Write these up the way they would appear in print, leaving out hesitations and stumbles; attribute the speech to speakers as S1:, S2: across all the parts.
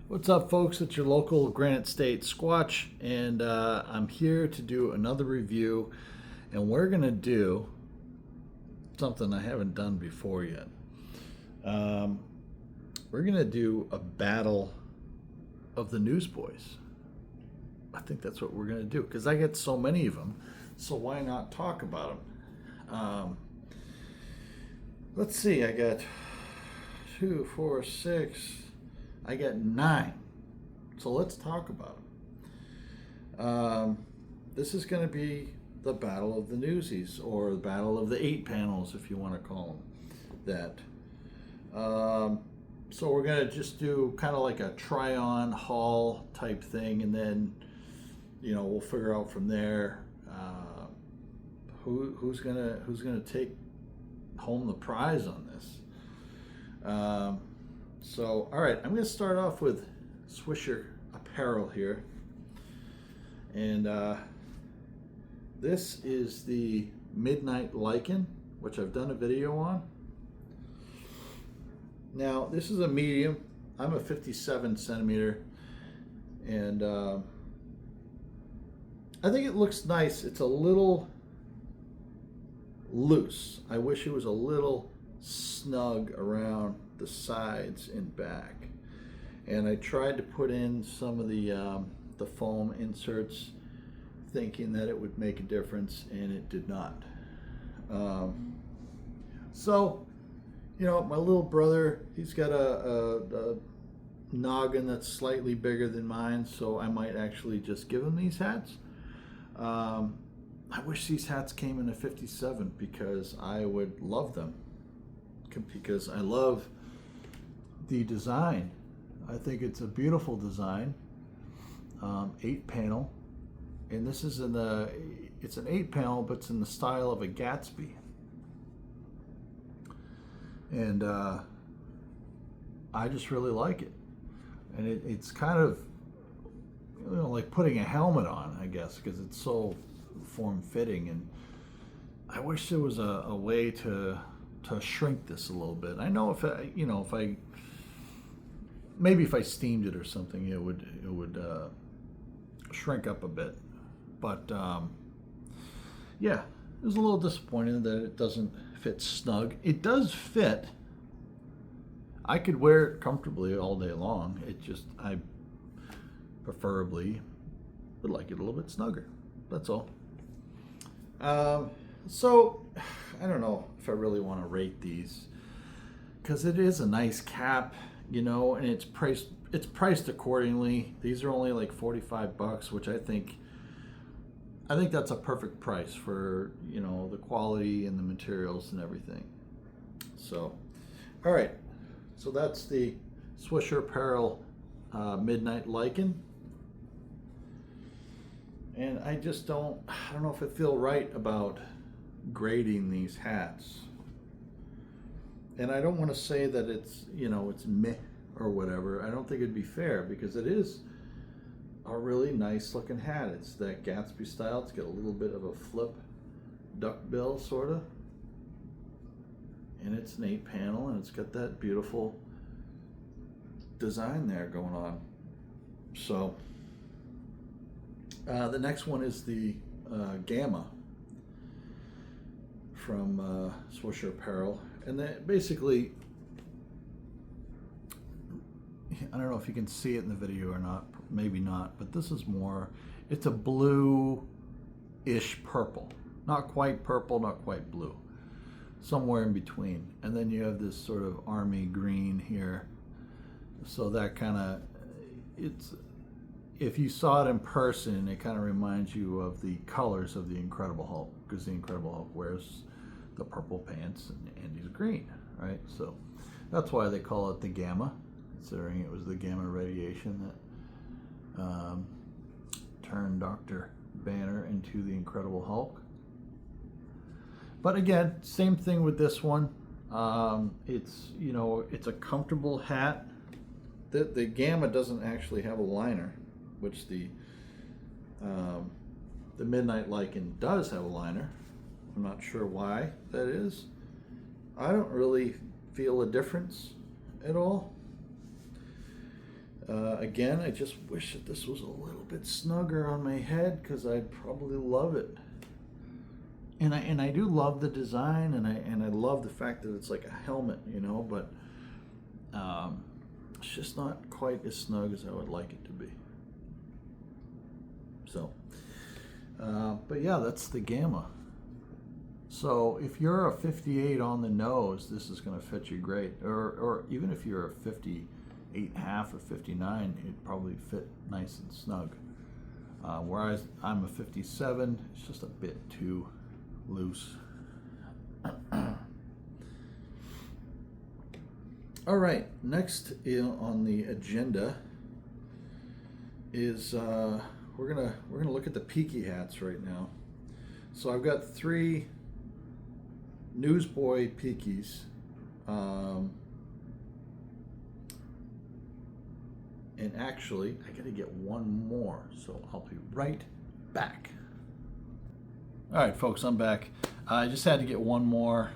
S1: What's up, folks? It's your local Granite State Squatch, and I'm here to do another review. And we're going to do something I haven't done before yet. We're going to do a battle of the Newsboys. I think that's what we're going to do because I get so many of them, so why not talk about them? Let's see, I got 2, 4, 6. I got 9. So let's talk about them. This is going to be the Battle of the Newsies, or the Battle of the 8 panels, if you want to call them that. So we're going to just do kind of like a try-on haul type thing, and then, we'll figure out from there who's gonna take home the prize on this. So, all right, I'm going to start off with Swisher Apparel here. And this is the Midnight Lichen, which I've done a video on. Now, this is a medium. I'm a 57 centimeter. And I think it looks nice. It's a little loose. I wish it was a little snug around the sides and back, and I tried to put in some of the foam inserts thinking that it would make a difference, and it did not. So my little brother, he's got a noggin that's slightly bigger than mine, so I might actually just give him these hats. I wish these hats came in a 57 because I would love them, because I love the design. I think it's a beautiful design. 8 panel, and this is it's an 8 panel, but it's in the style of a Gatsby. And I just really like it. And it's kind of like putting a helmet on, I guess, because it's so form-fitting. And I wish there was a way to shrink this a little bit. I know if I steamed it or something, it would shrink up a bit. But yeah, it was a little disappointing that it doesn't fit snug. It does fit. I could wear it comfortably all day long. I preferably would like it a little bit snugger. That's all. So I don't know if I really want to rate these, because it is a nice cap, and it's priced accordingly. These are only like $45, which I think that's a perfect price for the quality and the materials and everything. So, all right, so that's the Swisher Apparel Midnight Lichen. And I don't know if I feel right about grading these hats. And I don't want to say that it's meh or whatever. I don't think it'd be fair, because it is a really nice looking hat. It's that Gatsby style. It's got a little bit of a flip duck bill sort of, and it's an 8 panel, and it's got that beautiful design there going on. So the next one is the Gamma from Swisher Apparel. And then basically, I don't know if you can see it in the video or not, maybe not, but this is it's a blue-ish purple. Not quite purple, not quite blue. Somewhere in between. And then you have this sort of army green here. So that kind of, if you saw it in person, it kind of reminds you of the colors of the Incredible Hulk, because the Incredible Hulk wears the purple pants and he's green, right? So that's why they call it the Gamma, considering it was the gamma radiation that turned Dr. Banner into the Incredible Hulk. But again, same thing with this one. It's a comfortable hat. The Gamma doesn't actually have a liner, which the Midnight Lichen does have a liner. I'm not sure why that is. I don't really feel a difference at all. Again, I just wish that this was a little bit snugger on my head because I'd probably love it. And I do love the design, and I love the fact that it's like a helmet, you know, but it's just not quite as snug as I would like it to be. So, but yeah, that's the Gamma. So if you're a 58 on the nose, this is going to fit you great. Or even if you're a 58.5 or 59, it'd probably fit nice and snug. Whereas I'm a 57, it's just a bit too loose. All right, next on the agenda is we're gonna look at the peaky hats right now. So I've got 3 Newsboy peakies, and actually I gotta get one more, so I'll be right back. All right, folks, I'm back. I just had to get one more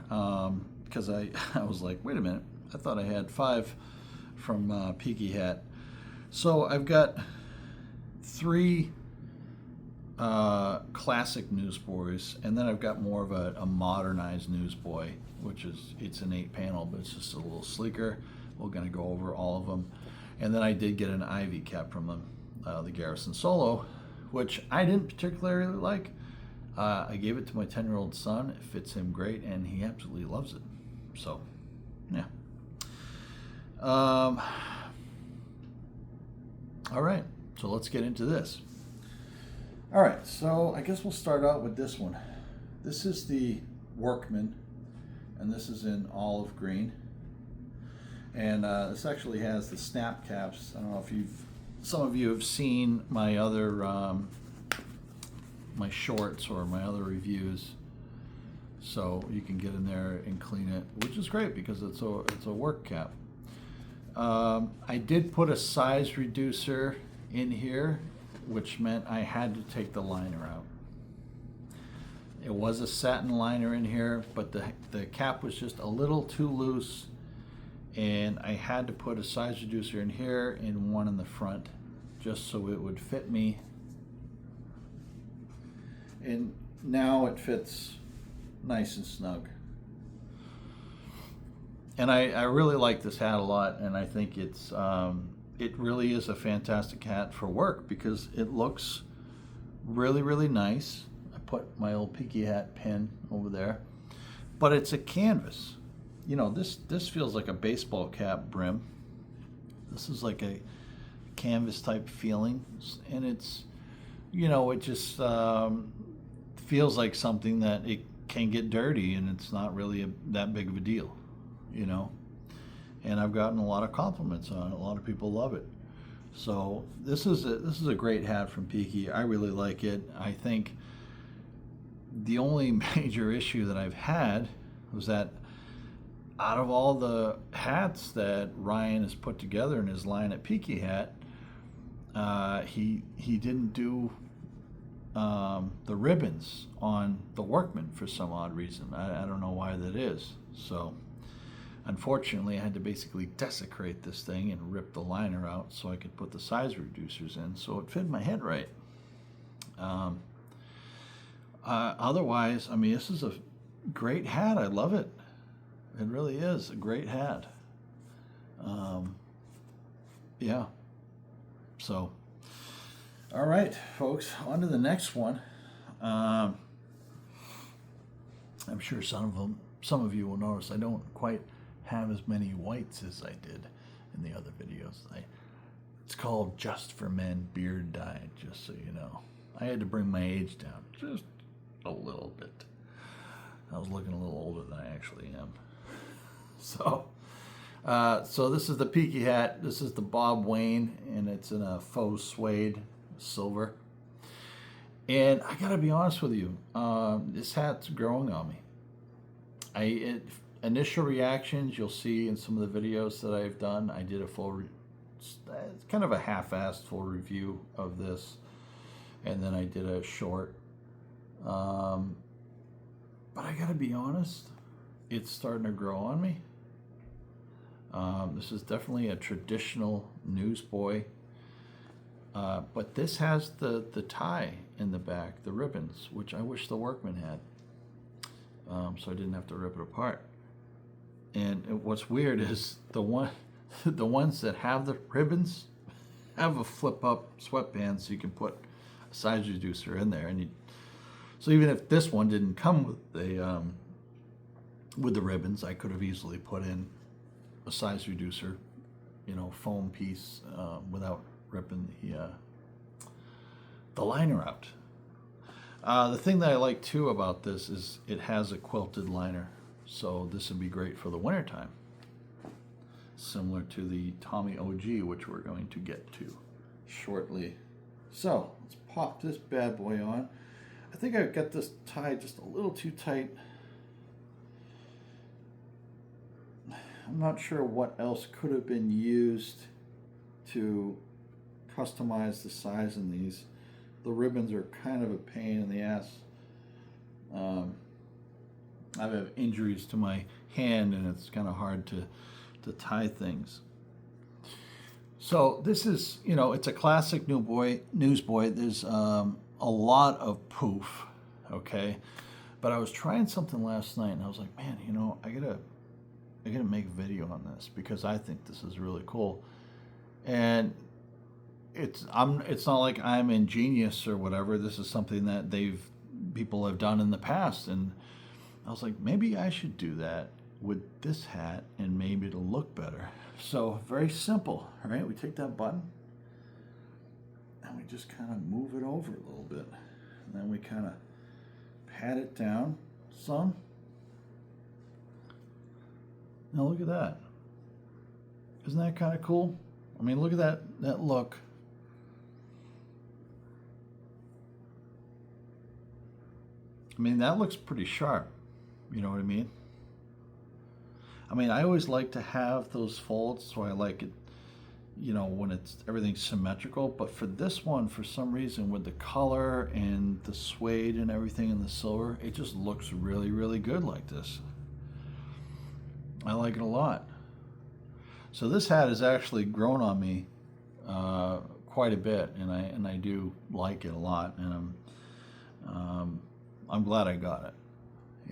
S1: because I was like, wait a minute, I thought I had 5 from Peaky Hat. So I've got 3 classic Newsboys, and then I've got more of a modernized Newsboy, which is, it's an 8-panel, but it's just a little sleeker. We're going to go over all of them. And then I did get an Ivy cap from them, the Garrison Solo, which I didn't particularly like. I gave it to my 10-year-old son. It fits him great, and he absolutely loves it. So, yeah. All right, so let's get into this. All right, so I guess we'll start out with this one. This is the Workman, and this is in olive green. And this actually has the snap caps. I don't know if some of you have seen my other, my shorts or my other reviews. So you can get in there and clean it, which is great because it's a work cap. I did put a size reducer in here, which meant I had to take the liner out. It was a satin liner in here, but the cap was just a little too loose, and I had to put a size reducer in here and one in the front just so it would fit me. And now it fits nice and snug. And I really like this hat a lot, and I think it's it really is a fantastic hat for work because it looks really, really nice. I put my old Peaky Hat pin over there, but it's a canvas. You know, this feels like a baseball cap brim. This is like a canvas type feeling, and it's, you know, it just feels like something that it can get dirty, and it's not really that big of a deal, you know. And I've gotten a lot of compliments on it. A lot of people love it. So this is a great hat from Peaky. I really like it. I think the only major issue that I've had was that out of all the hats that Ryan has put together in his line at Peaky Hat, he didn't do the ribbons on the Workman for some odd reason. I don't know why that is. So unfortunately, I had to basically desecrate this thing and rip the liner out so I could put the size reducers in so it fit my head right. Otherwise, I mean, this is a great hat. I love it. It really is a great hat. Yeah. So, all right, folks, on to the next one. I'm sure some of you will notice I don't quite have as many whites as I did in the other videos. It's called Just for Men Beard Dye, just so you know. I had to bring my age down just a little bit. I was looking a little older than I actually am. So this is the Peaky Hat. This is the Bob Wayne, and it's in a faux suede silver. And I gotta be honest with you, this hat's growing on me. Initial reactions you'll see in some of the videos that I've done. I did a it's kind of a half-assed full review of this, and then I did a short. But I gotta be honest, it's starting to grow on me. This is definitely a traditional newsboy. But this has the tie in the back, the ribbons, which I wish the Workman had, so I didn't have to rip it apart. And what's weird is the ones that have the ribbons have a flip up sweatband, so you can put a size reducer in there, and so even if this one didn't come with the ribbons, I could have easily put in a size reducer, foam piece, without ripping the liner out. The thing that I like too about this is it has a quilted liner, so this would be great for the wintertime, similar to the Tommy OG, which we're going to get to shortly. So let's pop this bad boy on. I think I got this tied just a little too tight. I'm not sure what else could have been used to customize the size in these. The ribbons are kind of a pain in the ass. I have injuries to my hand, and it's kind of hard to tie things. So this is, it's a classic newsboy. There's a lot of poof, okay? But I was trying something last night, and I was like, man, I gotta make a video on this because I think this is really cool. And it's not like I'm ingenious or whatever. This is something that people have done in the past, and I was like, maybe I should do that with this hat, and maybe it'll look better. So very simple, all right? We take that button and we just kind of move it over a little bit, and then we kind of pat it down some. Now look at that. Isn't that kind of cool? I mean, look at that look. I mean, that looks pretty sharp. You know what I mean? I mean, I always like to have those folds, so I like it, when everything's symmetrical. But for this one, for some reason, with the color and the suede and everything and the silver, it just looks really, really good like this. I like it a lot. So this hat has actually grown on me quite a bit, and I do like it a lot, and I'm glad I got it.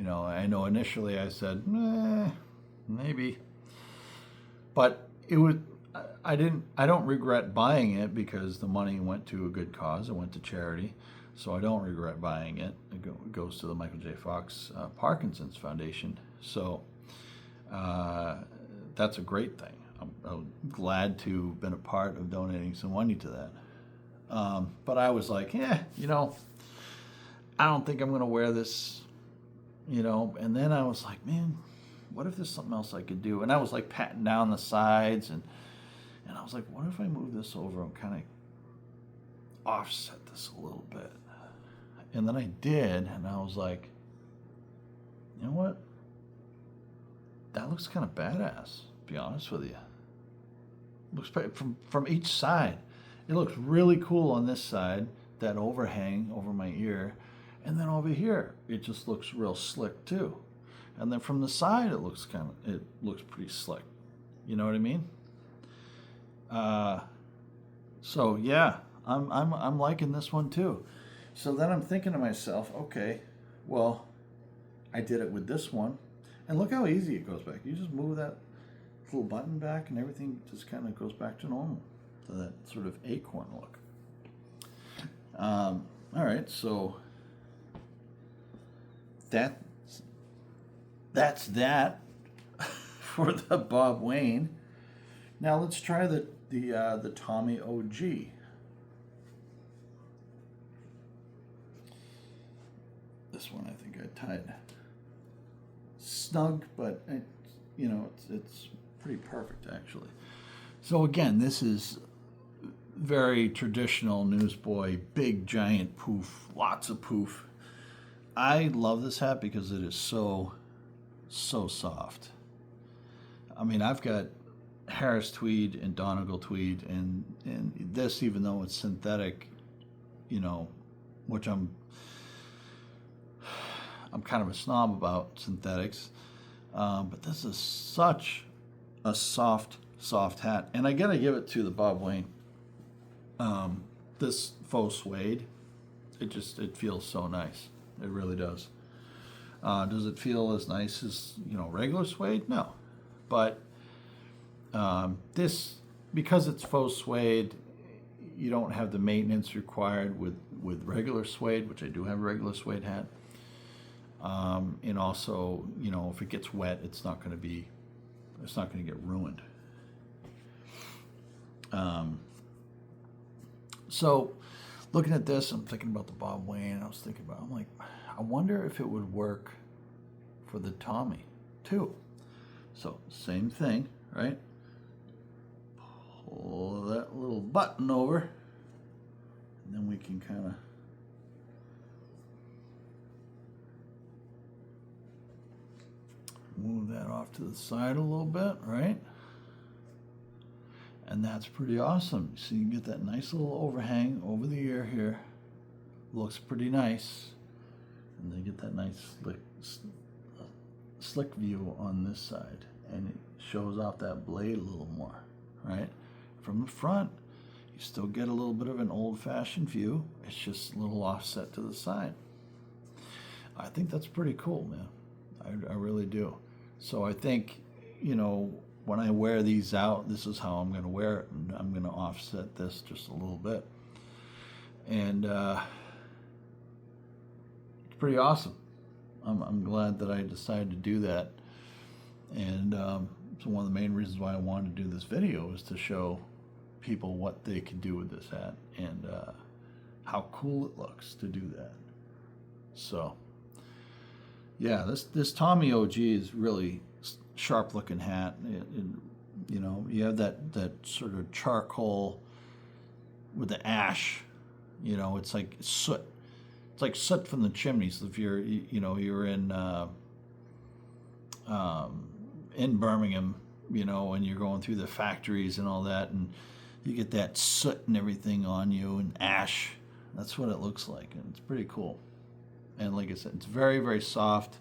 S1: I know initially I said, maybe, but I don't regret buying it because the money went to a good cause. It went to charity, so I don't regret buying it. It goes to the Michael J. Fox Parkinson's Foundation. So that's a great thing. I'm glad to have been a part of donating some money to that. But I was like, I don't think I'm going to wear this, and then I was like, man, what if there's something else I could do? And I was like patting down the sides, and I was like, what if I move this over and kind of offset this a little bit? And then I did, and I was like, you know what? That looks kind of badass, to be honest with you. Looks from each side. It looks really cool on this side, that overhang over my ear. And then over here, it just looks real slick too. And then from the side, it looks pretty slick. You know what I mean? So yeah, I'm liking this one too. So then I'm thinking to myself, okay, well, I did it with this one, and look how easy it goes back. You just move that little button back, and everything just kind of goes back to normal, to that sort of acorn look. All right, so that's that for the Bob Wayne. Now let's try the Tommy OG. This one I think I tied snug, but it's pretty perfect actually. So again, this is very traditional newsboy, big giant poof, lots of poof. I love this hat because it is so soft. I mean, I've got Harris tweed and Donegal tweed, and this, even though it's synthetic, which I'm kind of a snob about synthetics, but this is such a soft hat, and I gotta give it to the Bob Wayne. This faux suede, it feels so nice. It really does. Does it feel as nice as regular suede? No, but this, because it's faux suede, you don't have the maintenance required with regular suede, which I do have a regular suede hat. And also, if it gets wet, it's not going to get ruined. So looking at this, I'm thinking about the Bob Wayne. I'm like, I wonder if it would work for the Tommy too. So same thing, right? Pull that little button over, and then we can kind of move that off to the side a little bit, right? And that's pretty awesome. So you can get that nice little overhang over the ear here. Looks pretty nice. And then get that nice slick view on this side. And it shows off that blade a little more, right? From the front, you still get a little bit of an old-fashioned view. It's just a little offset to the side. I think that's pretty cool, man. I really do. So I think, when I wear these out, this is how I'm going to wear it, and I'm going to offset this just a little bit. And it's pretty awesome. I'm glad that I decided to do that. And so one of the main reasons why I wanted to do this video is to show people what they can do with this hat and how cool it looks to do that. So yeah, this Tommy OG is really sharp looking hat. You have that sort of charcoal with the ash. It's like soot. It's like soot from the chimneys. If you're in Birmingham, and you're going through the factories and all that, and you get that soot and everything on you and ash. That's what it looks like, and it's pretty cool. And like I said, it's very, very soft,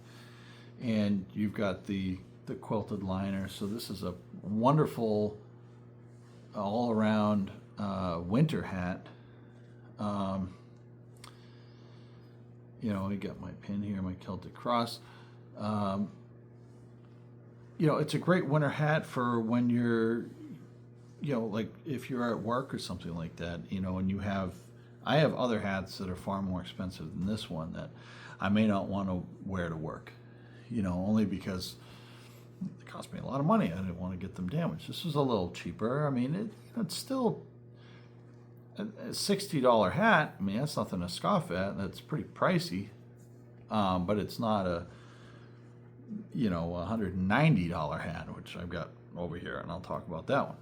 S1: and you've got the quilted liner. So this is a wonderful all-around winter hat. I got my pin here, my Celtic cross. It's a great winter hat for when you're, like if you're at work or something like that, and I have other hats that are far more expensive than this one that I may not want to wear to work, only because it cost me a lot of money. I didn't want to get them damaged. This was a little cheaper. I mean, it's still a $60 hat. I mean, that's nothing to scoff at. That's pretty pricey, but it's not a $190 hat, which I've got over here, and I'll talk about that one.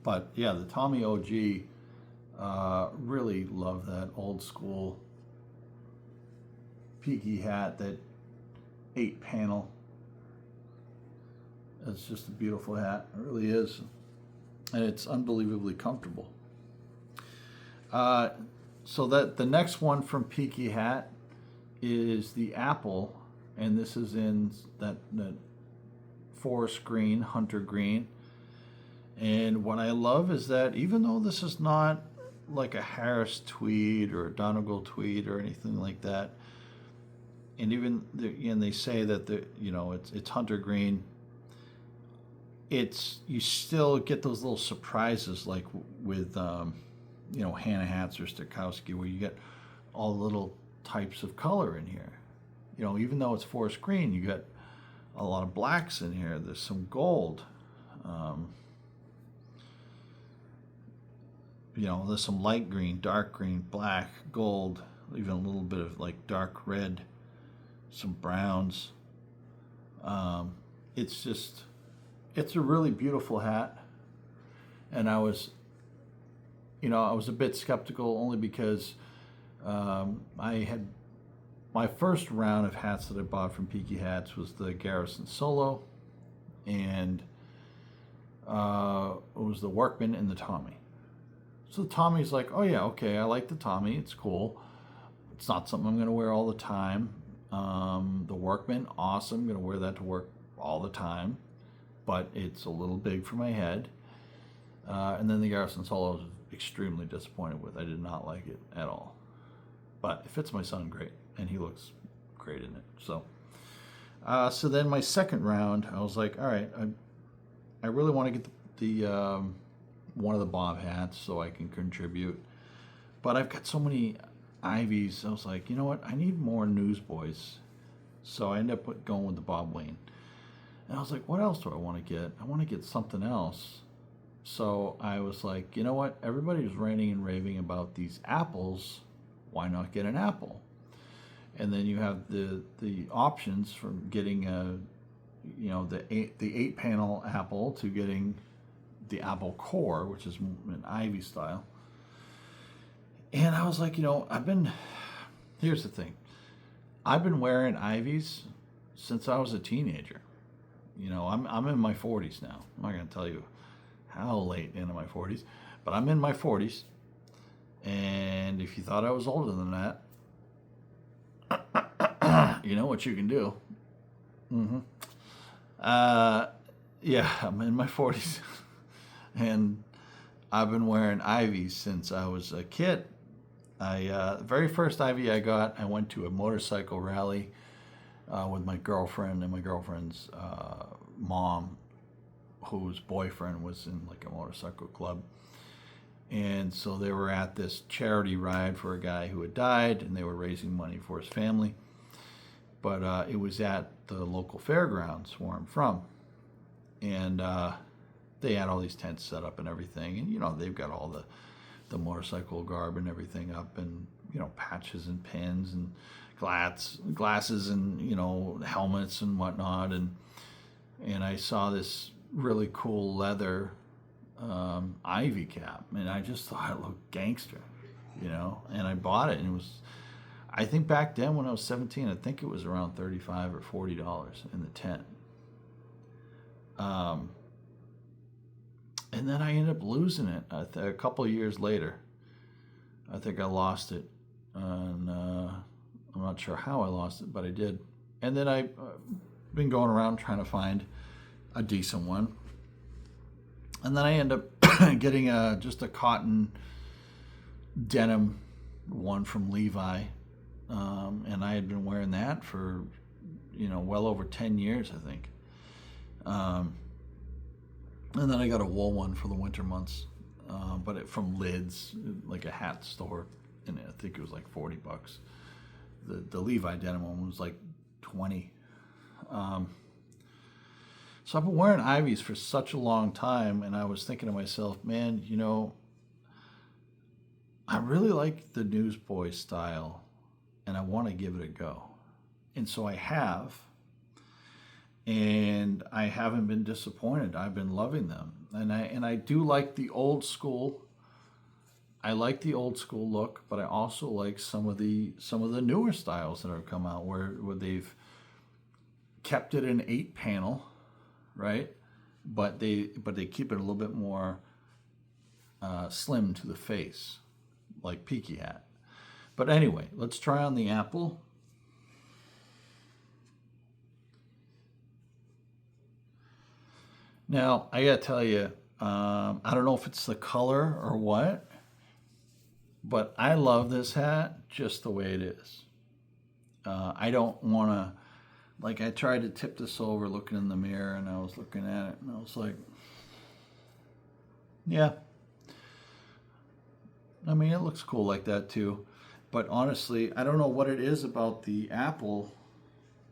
S1: But yeah, the Tommy OG, really love that old school peaky hat, that 8-panel. It's just a beautiful hat. It really is. And it's unbelievably comfortable. So that the next one from Peaky Hat is the Apple, and this is in that forest green, hunter green. And what I love is that even though this is not like a Harris tweed or a Donegal tweed or anything like that, and even they say that it's hunter green, you still get those little surprises like with Hannah hats or Stokowski, where you get all the little types of color in here. Even though it's forest green, you get a lot of blacks in here. There's some gold. There's some light green, dark green, black, gold, even a little bit of like dark red, some browns. It's a really beautiful hat. And I was a bit skeptical only because I had my first round of hats that I bought from Peaky Hats was the Garrison Solo, and it was the Workman and the Tommy. So the Tommy's like, oh yeah, okay, I like the Tommy, it's cool. It's not something I'm going to wear all the time. The Workman, awesome, I'm going to wear that to work all the time, but it's a little big for my head. And then the Garrison Solo extremely disappointed with. I did not like it at all. But it fits my son great, and he looks great in it. So then my second round, I was like, all right, I really want to get the one of the bob hats so I can contribute. But I've got so many Ivies. I was like, you know what? I need more Newsboys. So I ended up going with the Bob Wayne. And I was like, what else do I want to get? I want to get something else. So I was like, you know what? Everybody was ranting and raving about these apples. Why not get an apple? And then you have the options from getting the 8 panel apple to getting the apple core, which is an Ivy style. And I was like, here's the thing. I've been wearing Ivies since I was a teenager. I'm in my 40s now. I'm not going to tell you how late into my 40s, but I'm in my 40s. And if you thought I was older than that, you know what you can do. Yeah, I'm in my 40s. And I've been wearing Ivies since I was a kid. The very first Ivy I got, I went to a motorcycle rally with my girlfriend and my girlfriend's mom, whose boyfriend was in like a motorcycle club. And so they were at this charity ride for a guy who had died, and they were raising money for his family. But it was at the local fairgrounds where I'm from. And they had all these tents set up and everything. And, they've got all the motorcycle garb and everything up, and, patches and pins and glasses and, helmets and whatnot. And I saw this really cool leather Ivy cap, and I just thought it looked gangster, and I bought it, and it was, I think back then when I was 17, I think it was around $35 or $40 in the tent. And then I ended up losing it a couple of years later. I think I lost it, and I'm not sure how I lost it, but I did. And then I've been going around trying to find a decent one. And then I end up getting just a cotton denim one from Levi. And I had been wearing that for, well over 10 years, I think. And then I got a wool one for the winter months, but from Lids, like a hat store, and I think it was like $40. The Levi denim one was like 20. So I've been wearing Ivies for such a long time, and I was thinking to myself, man, I really like the Newsboy style, and I want to give it a go. And so I have, and I haven't been disappointed. I've been loving them, and I do like the old school. I like the old school look, but I also like some of the newer styles that have come out where they've kept it an 8 panel. Right, but they keep it a little bit more slim to the face, like Peaky Hat. But anyway, let's try on the apple. Now I gotta tell you, I don't know if it's the color or what, but I love this hat just the way it is. I don't want to. Like, I tried to tip this over looking in the mirror, and I was looking at it, and I was like, yeah. I mean, it looks cool like that, too. But honestly, I don't know what it is about the apple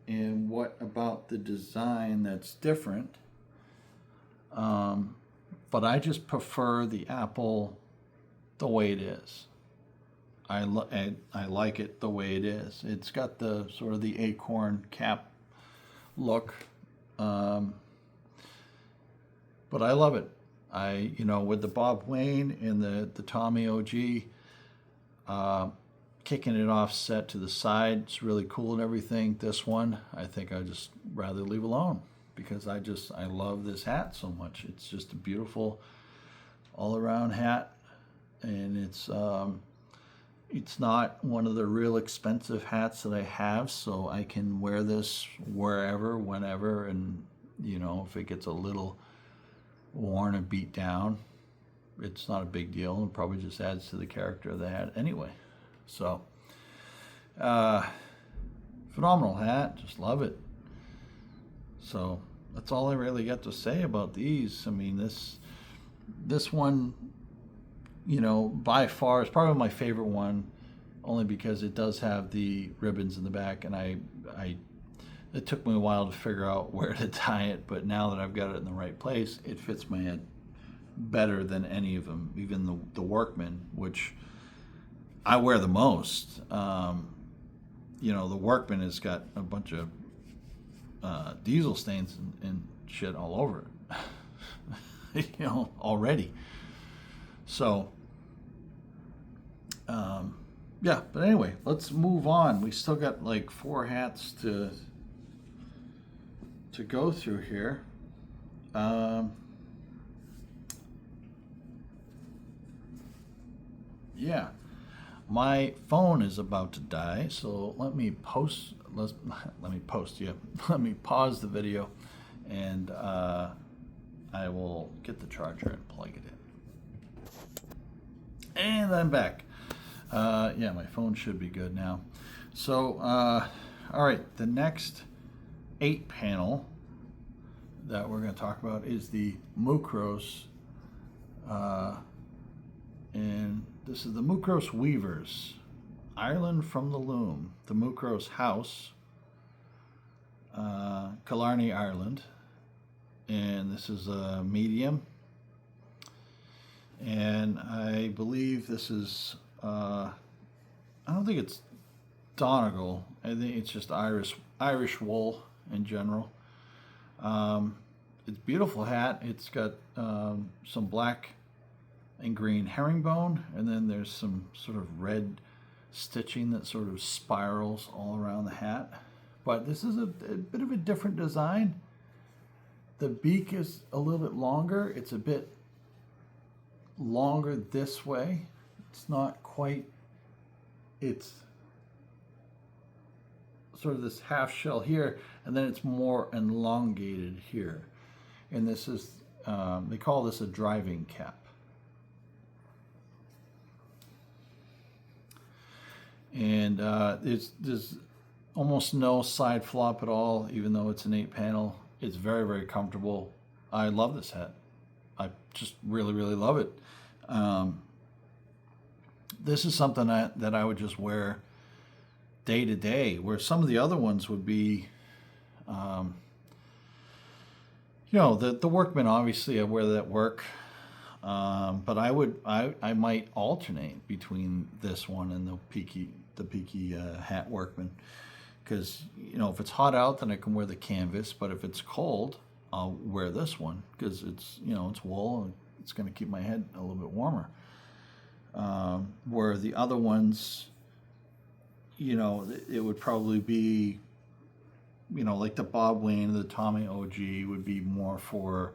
S1: and what about the design that's different. But I just prefer the apple the way it is. I like it the way it is. It's got the sort of the acorn cap look, but I love it. With the Bob Wayne and the Tommy OG, kicking it offset to the side, it's really cool and everything. This one, I think I just rather leave alone because I love this hat so much. It's just a beautiful all-around hat, and it's not one of the real expensive hats that I have, so I can wear this wherever, whenever, and if it gets a little worn and beat down, it's not a big deal, and probably just adds to the character of the hat anyway. So, phenomenal hat, just love it. So that's all I really got to say about these. I mean, this one, you know, by far is probably my favorite one, only because it does have the ribbons in the back, and it took me a while to figure out where to tie it, but now that I've got it in the right place, it fits my head better than any of them, even the Workman, which I wear the most. You know, the Workman has got a bunch of diesel stains and shit all over it, you know, already. So, yeah, but anyway, let's move on. We still got like 4 hats to go through here. Yeah, my phone is about to die, so let me pause the video, and I will get the charger and plug it in. And I'm back. Yeah, my phone should be good now. So, all right, the next 8 panel that we're going to talk about is the Mucros, and this is the Mucros Weavers, Ireland from the Loom, the Mucros House, Killarney, Ireland, and this is a medium, and I believe this is, I don't think it's Donegal, I think it's just Irish wool in general. It's a beautiful hat. It's got some black and green herringbone, and then there's some sort of red stitching that sort of spirals all around the hat. But this is a bit of a different design. The beak is a little bit longer. It's a bit longer this way. It's not quite, it's sort of this half shell here, and then it's more elongated here. And this is, they call this a driving cap. And there's almost no side flop at all, even though it's an 8 panel. It's very, very comfortable. I love this hat. I just really, really love it. This is something that I would just wear day to day, where some of the other ones would be, you know, the Workman, obviously I wear that at work, but I might alternate between this one and the Peaky hat Workman, because, you know, if it's hot out, then I can wear the canvas, but if it's cold, I'll wear this one, because it's, you know, it's wool and it's going to keep my head a little bit warmer. Where the other ones, you know, it would probably be, you know, like the Bob Wayne, the Tommy OG would be more for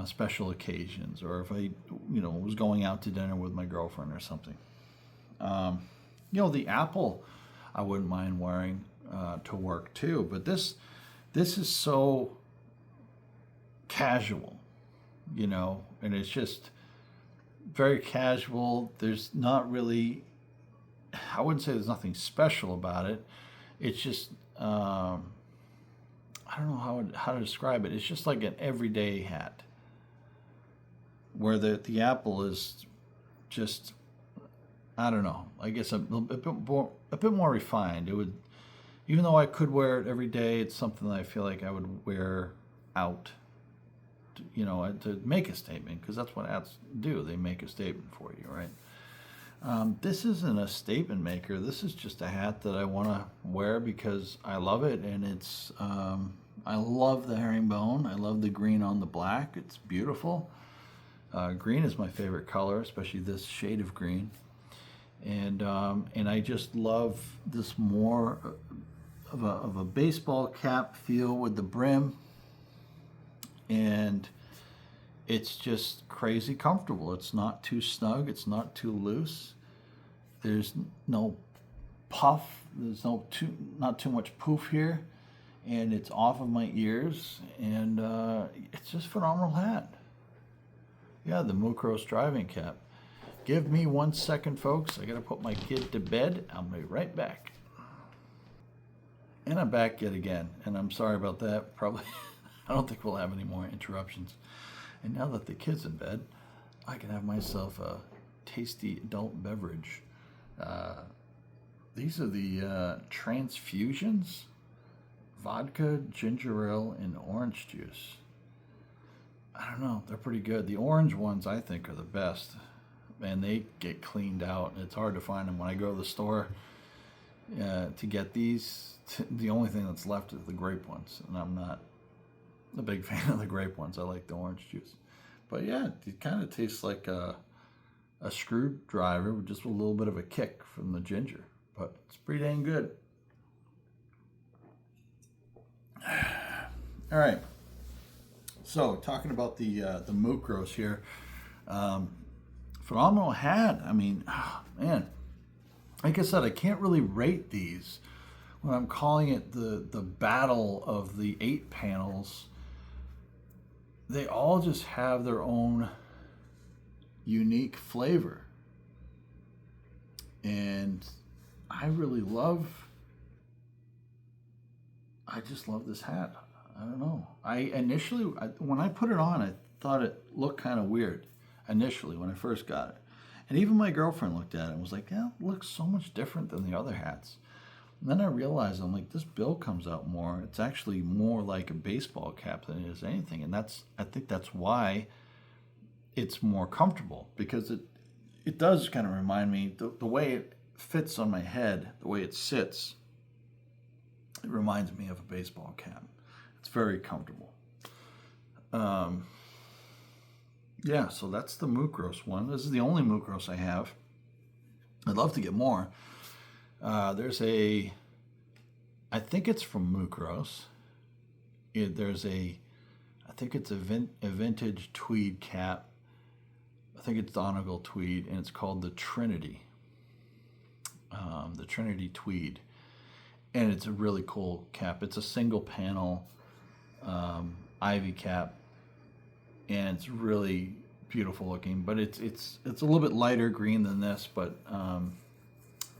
S1: special occasions, or if I, you know, was going out to dinner with my girlfriend or something. You know, the Apple I wouldn't mind wearing to work too, but this is so casual, you know, and it's just very casual. There's not really, I wouldn't say there's nothing special about it. It's just, I don't know how to describe it. It's just like an everyday hat, where the Apple is just, I don't know, I guess a bit more refined. It would, even though I could wear it every day, it's something that I feel like I would wear out, you know, to make a statement, because that's what hats do. They make a statement for you, right? This isn't a statement maker. This is just a hat that I want to wear because I love it, and it's, I love the herringbone. I love the green on the black. It's beautiful. Green is my favorite color, especially this shade of green. And I just love this more of a baseball cap feel with the brim, and it's just crazy comfortable. It's not too snug. It's not too loose. There's no puff. There's not too much poof here, and it's off of my ears, and it's just a phenomenal hat. Yeah, the Mucros driving cap. Give me 1 second, folks. I gotta put my kid to bed. I'll be right back. And I'm back yet again, and I'm sorry about that. Probably, I don't think we'll have any more interruptions. And now that the kid's in bed, I can have myself a tasty adult beverage. These are the transfusions: vodka, ginger ale, and orange juice. I don't know, they're pretty good. The orange ones I think are the best, and they get cleaned out. It's hard to find them when I go to the store to get these. The only thing that's left is the grape ones, and I'm not a big fan of the grape ones. I like the orange juice. But yeah, it kind of tastes like a screwdriver with just a little bit of a kick from the ginger. But it's pretty dang good. All right. So talking about the Mucros here, phenomenal hat. I mean, man, like I said, I can't really rate these when I'm calling it the battle of the 8 panels. They all just have their own unique flavor, and I just love this hat. I don't know. When I put it on, I thought it looked kind of weird initially when I first got it. And even my girlfriend looked at it and was like, yeah, it looks so much different than the other hats. And then I realized, I'm like, this bill comes out more. It's actually more like a baseball cap than it is anything. And I think that's why it's more comfortable, because it does kind of remind me, the way it fits on my head, the way it sits, it reminds me of a baseball cap. It's very comfortable. Yeah, so that's the Mucros one. This is the only Mucros I have. I'd love to get more. There's I think it's from Mucros. I think it's a vintage tweed cap. I think it's Donegal tweed, and it's called the Trinity. The Trinity tweed. And it's a really cool cap. It's a single panel ivy cap, and it's really beautiful looking. But it's a little bit lighter green than this, but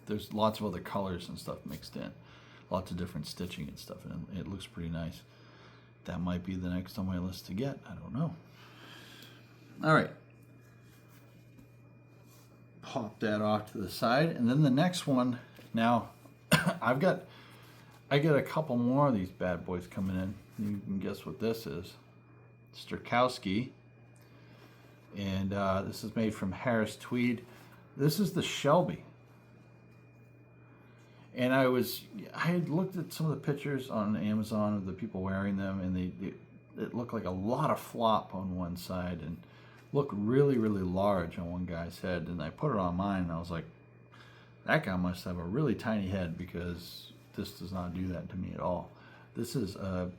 S1: there's lots of other colors and stuff mixed in, lots of different stitching and stuff, and it looks pretty nice. That might be the next on my list to get. I don't know. All right, pop that off to the side, and then the next one. Now, I got a couple more of these bad boys coming in. You can guess what this is. Strakowski, and this is made from Harris tweed. This is the Shelby. And I had looked at some of the pictures on Amazon of the people wearing them, and it looked like a lot of flop on one side and looked really, really large on one guy's head. And I put it on mine, and I was like, that guy must have a really tiny head, because this does not do that to me at all. This is a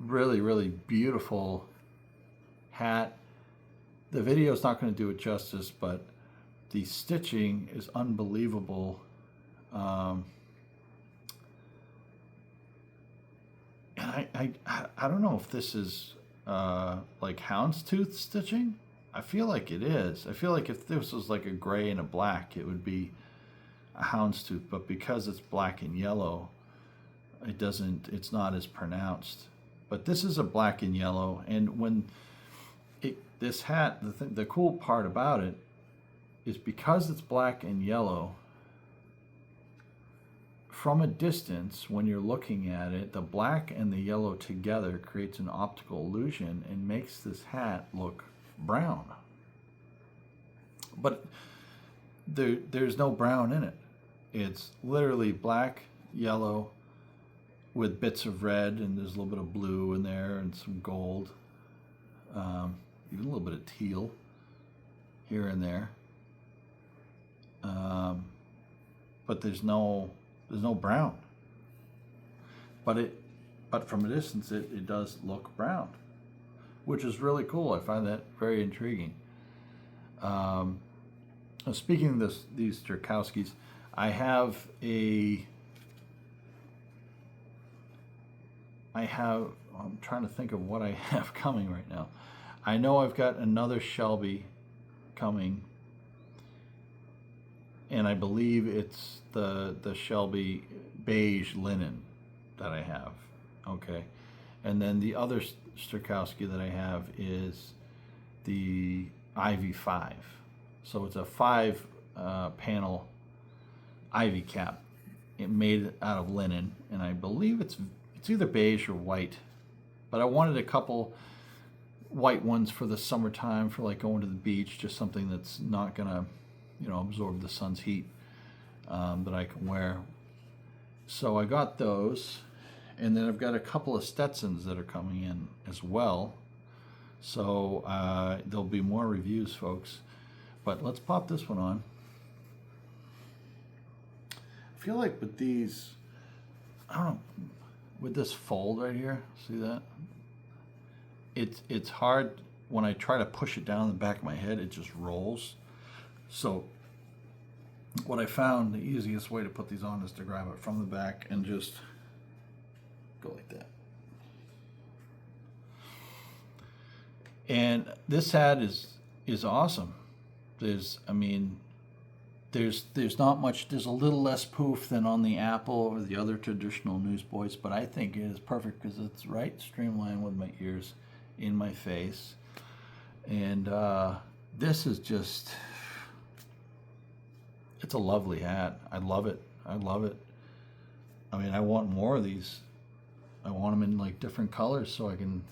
S1: really, really beautiful hat. The video is not going to do it justice, but the stitching is unbelievable. And I don't know if this is like houndstooth stitching. I feel like it is. I feel like if this was like a gray and a black, it would be a houndstooth. But because it's black and yellow, it's not as pronounced. But this is a black and yellow, and when this hat, the cool part about it is because it's black and yellow, from a distance, when you're looking at it, the black and the yellow together creates an optical illusion and makes this hat look brown. But there's no brown in it. It's literally black, yellow, with bits of red, and there's a little bit of blue in there and some gold, even a little bit of teal here and there. But there's no brown. But from a distance, it does look brown, which is really cool. I find that very intriguing. Speaking of these Strakowskis, I'm trying to think of what I have coming right now. I know I've got another Shelby coming, and I believe it's the Shelby beige linen that I have. Okay, and then the other Strakowski that I have is the Ivy 5. So it's a 5 panel Ivy cap. It made out of linen, and I believe it's either beige or white. But I wanted a couple white ones for the summertime, for like going to the beach, just something that's not gonna, absorb the sun's heat, that I can wear. So I got those, and then I've got a couple of Stetsons that are coming in as well. So there'll be more reviews, folks. But let's pop this one on. I feel like with these, I don't know, with this fold right here, see that? It's hard when I try to push it down the back of my head, it just rolls. So what I found, the easiest way to put these on is to grab it from the back and just go like that. And this hat is awesome. There's not much, there's a little less poof than on the Apple or the other traditional Newsboys, but I think it is perfect because it's right streamlined with my ears in my face. And this is just, it's a lovely hat. I love it. I love it. I mean, I want more of these. I want them in like different colors so I can,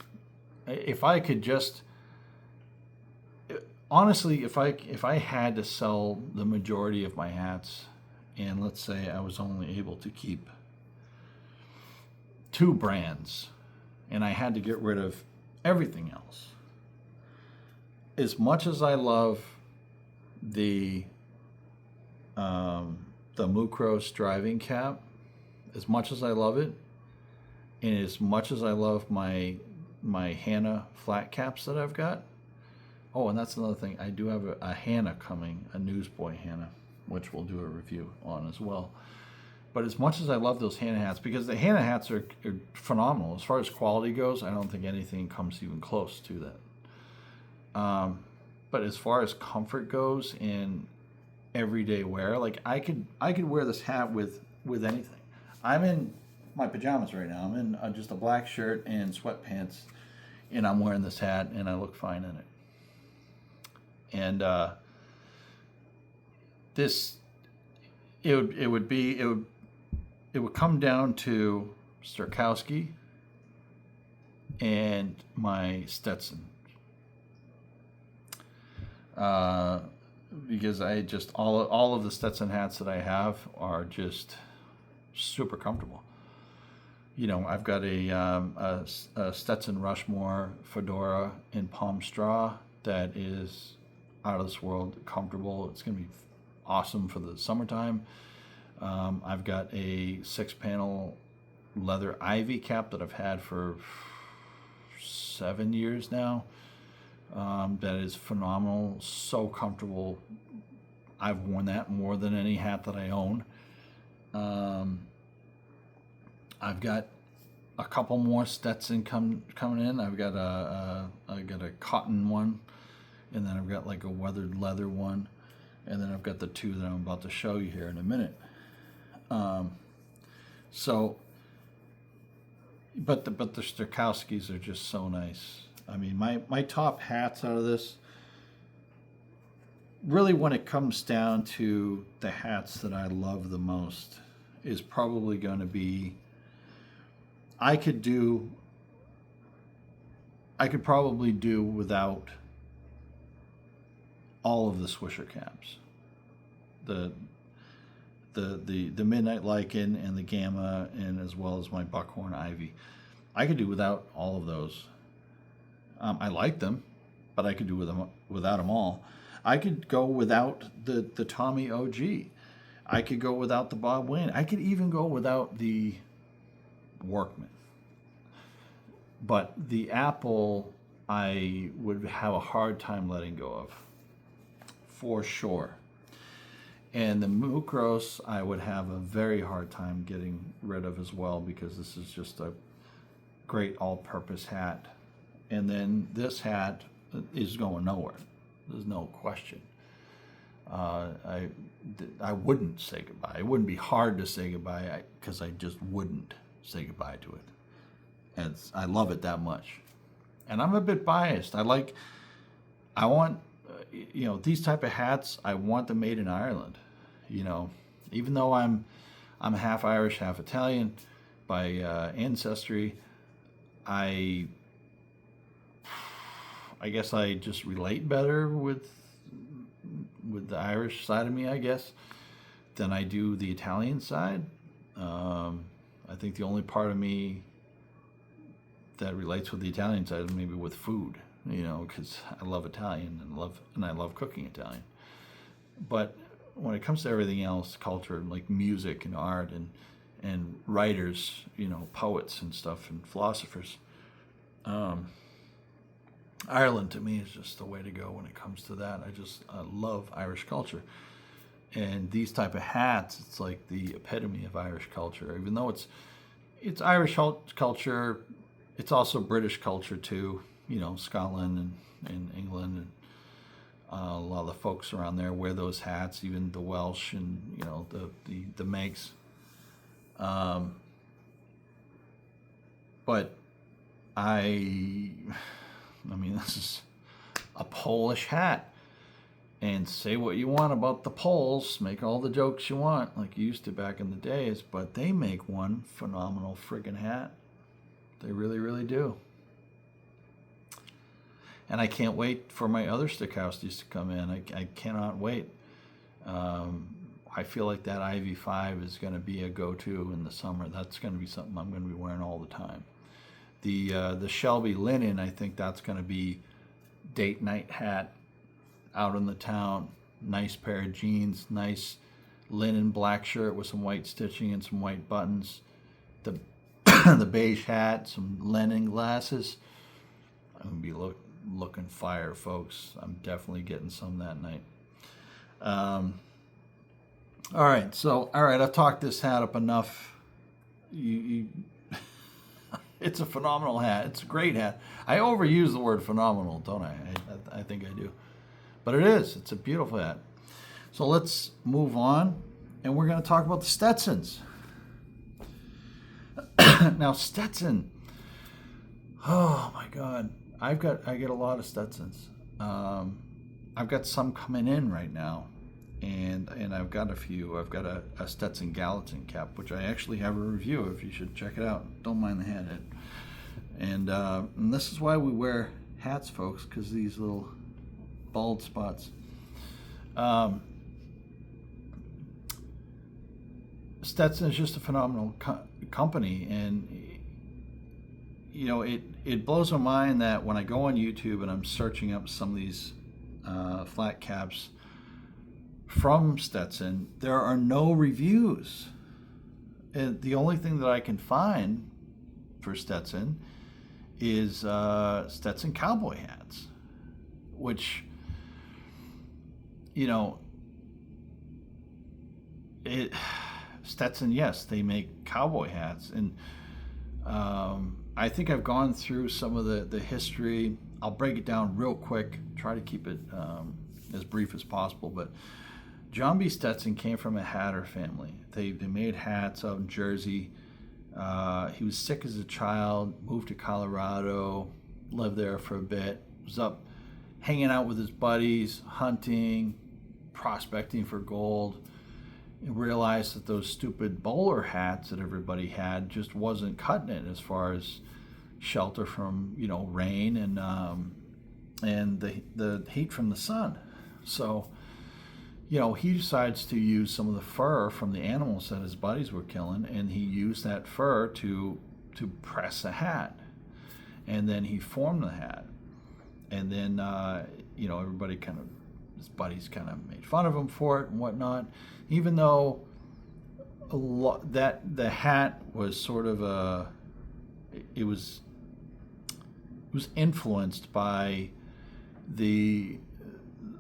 S1: if I could just, honestly, if I had to sell the majority of my hats, and let's say I was only able to keep 2 brands, and I had to get rid of everything else, as much as I love the Mucros driving cap, as much as I love it, and as much as I love my Hannah flat caps that I've got. Oh, and that's another thing. I do have a Hannah coming, a Newsboy Hannah, which we'll do a review on as well. But as much as I love those Hannah hats, because the Hannah hats are phenomenal. As far as quality goes, I don't think anything comes even close to that. But as far as comfort goes and everyday wear, like I could wear this hat with anything. I'm in my pajamas right now. I'm in just a black shirt and sweatpants, and I'm wearing this hat, and I look fine in it. And it would come down to Strakowski and my Stetson, because I just all of the Stetson hats that I have are just super comfortable. I've got a Stetson Rushmore fedora in palm straw that is out of this world comfortable. It's going to be awesome for the summertime. I've got a 6-panel leather Ivy cap that I've had for 7 years now. That is phenomenal, so comfortable. I've worn that more than any hat that I own. I've got a couple more Stetson coming in. I've got a cotton one, and then I've got like a weathered leather one, and then I've got the 2 that I'm about to show you here in a minute. But the Strakowskis are just so nice. I mean, my top hats out of this, really when it comes down to the hats that I love the most, is probably going to be, I could probably do without all of the Swisher caps. The Midnight Lichen and the Gamma, and as well as my Buckhorn Ivy. I could do without all of those. I like them, but I could do without them all. I could go without the Tommy OG. I could go without the Bob Wayne. I could even go without the Workman. But the Apple, I would have a hard time letting go of, for sure. And the Mucros, I would have a very hard time getting rid of as well, because this is just a great all-purpose hat. And then this hat is going nowhere. There's no question. Uh, I, I wouldn't say goodbye. It wouldn't be hard to say goodbye because I just wouldn't say goodbye to it. And I love it that much. And I'm a bit biased. I want, these type of hats. I want them made in Ireland. You know, even though I'm half Irish, half Italian by ancestry. I guess I just relate better with the Irish side of me, I guess, than I do the Italian side. I think the only part of me that relates with the Italian side is maybe with food, because I love Italian and I love cooking Italian. But when it comes to everything else, culture, like music and art and writers, poets and stuff and philosophers, Ireland to me is just the way to go when it comes to that. I love Irish culture, and these type of hats, it's like the epitome of Irish culture. Even though it's Irish culture, it's also British culture too. Scotland and England, and a lot of the folks around there wear those hats. Even the Welsh and the Manx. But I mean, this is a Polish hat. And say what you want about the Poles, make all the jokes you want, like you used to back in the days, but they make one phenomenal friggin' hat. They really, really do. And I can't wait for my other Stokowskis to come in. I cannot wait. I feel like that IV5 is going to be a go-to in the summer. That's going to be something I'm going to be wearing all the time. The Shelby linen, I think that's going to be date night hat out in the town. Nice pair of jeans, nice linen black shirt with some white stitching and some white buttons. The the beige hat, some linen glasses. I'm going to be looking fire, folks. I'm definitely getting some that night. All right, I've talked this hat up enough. It's a phenomenal hat. It's a great hat. I overuse the word phenomenal, don't I? I think I do. But it is. It's a beautiful hat. So let's move on, and we're going to talk about the Stetsons. Now, Stetson. Oh my God, I get a lot of Stetsons. I've got some coming in right now, and I've got a few. I've got a Stetson Gallatin cap, which I actually have a review of. You should check it out. Don't mind the hat. And this is why we wear hats, folks, because these little bald spots. Stetson is just a phenomenal company, and it blows my mind that when I go on YouTube and I'm searching up some of these flat caps from Stetson, there are no reviews. And the only thing that I can find for Stetson is Stetson cowboy hats, which Stetson, yes, they make cowboy hats, and I think I've gone through some of the history. I'll break it down real quick, try to keep it as brief as possible, but John B. Stetson came from a hatter family. They made hats out in Jersey. He was sick as a child, moved to Colorado, lived there for a bit, was up hanging out with his buddies, hunting, prospecting for gold. He realized that those stupid bowler hats that everybody had just wasn't cutting it as far as shelter from rain and the heat from the sun. So he decides to use some of the fur from the animals that his buddies were killing, and he used that fur to press a hat, and then he formed the hat, and then everybody his buddies kind of made fun of him for it and whatnot, even though that the hat was sort of it was influenced by the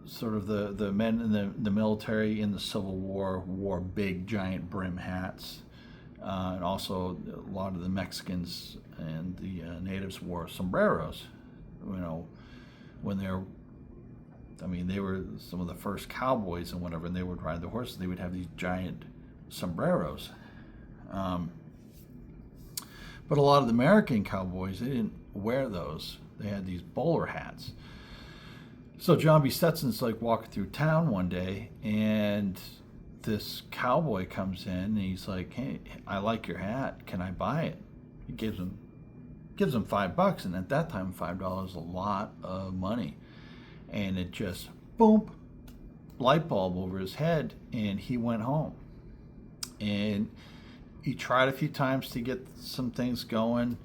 S1: sort of the men in the military in the Civil War wore big giant brim hats, and also a lot of the Mexicans and the natives wore sombreros, when they're I mean, they were some of the first cowboys and whatever, and they would ride the horses. They would have these giant sombreros. But a lot of the American cowboys, they didn't wear those. They had these bowler hats. So John B. Stetson's like walking through town one day, and this cowboy comes in, and he's like, "Hey, I like your hat. Can I buy it?" He gives him $5, and at that time, $5 was a lot of money. And it just, boom, light bulb over his head, and he went home. And he tried a few times to get some things going.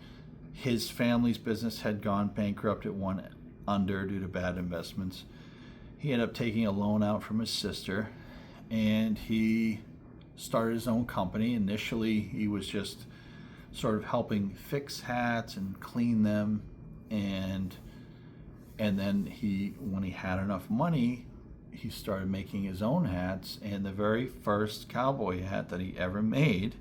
S1: His family's business had gone bankrupt. It went under due to bad investments. He ended up taking a loan out from his sister, and he started his own company. Initially, he was just sort of helping fix hats and clean them, and then when he had enough money, he started making his own hats. And the very first cowboy hat that he ever made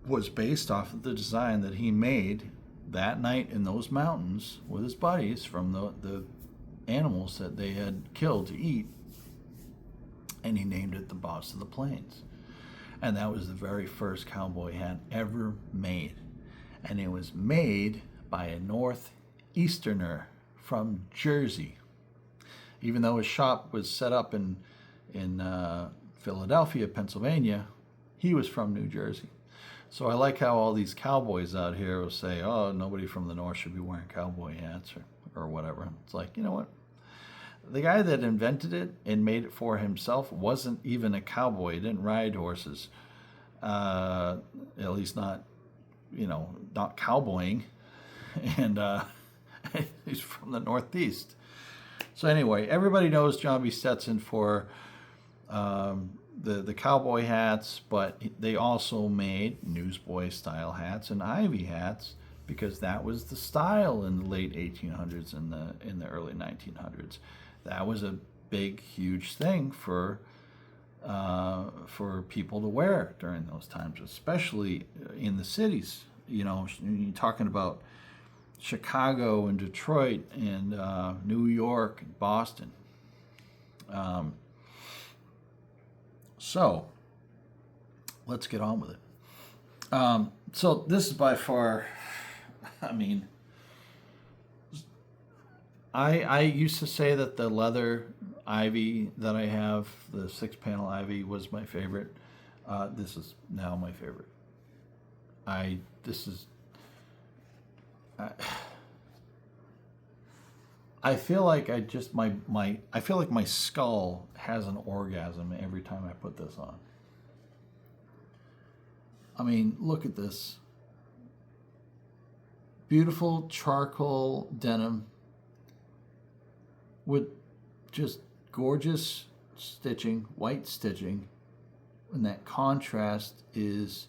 S1: was based off of the design that he made that night in those mountains with his buddies from the animals that they had killed to eat. And he named it the Boss of the Plains. And that was the very first cowboy hat ever made. And it was made by a Northeasterner from Jersey. Even though his shop was set up in Philadelphia, Pennsylvania, he was from New Jersey. So I like how all these cowboys out here will say, "Oh, nobody from the North should be wearing cowboy hats," or whatever. It's like, you know what? The guy that invented it and made it for himself wasn't even a cowboy. He didn't ride horses. At least not, not cowboying. And he's from the Northeast. So anyway, everybody knows John B. Stetson for the cowboy hats, but they also made newsboy style hats and ivy hats, because that was the style in the late 1800s and in the early 1900s. That was a big, huge thing for people to wear during those times, especially in the cities. You're talking about Chicago and Detroit and New York and Boston. So let's get on with it. So this is by far, I used to say that the leather ivy that I have, the 6-panel ivy, was my favorite. This is now my favorite. I feel like I feel like my skull has an orgasm every time I put this on. I mean, look at this. Beautiful charcoal denim with just gorgeous stitching, white stitching, and that contrast is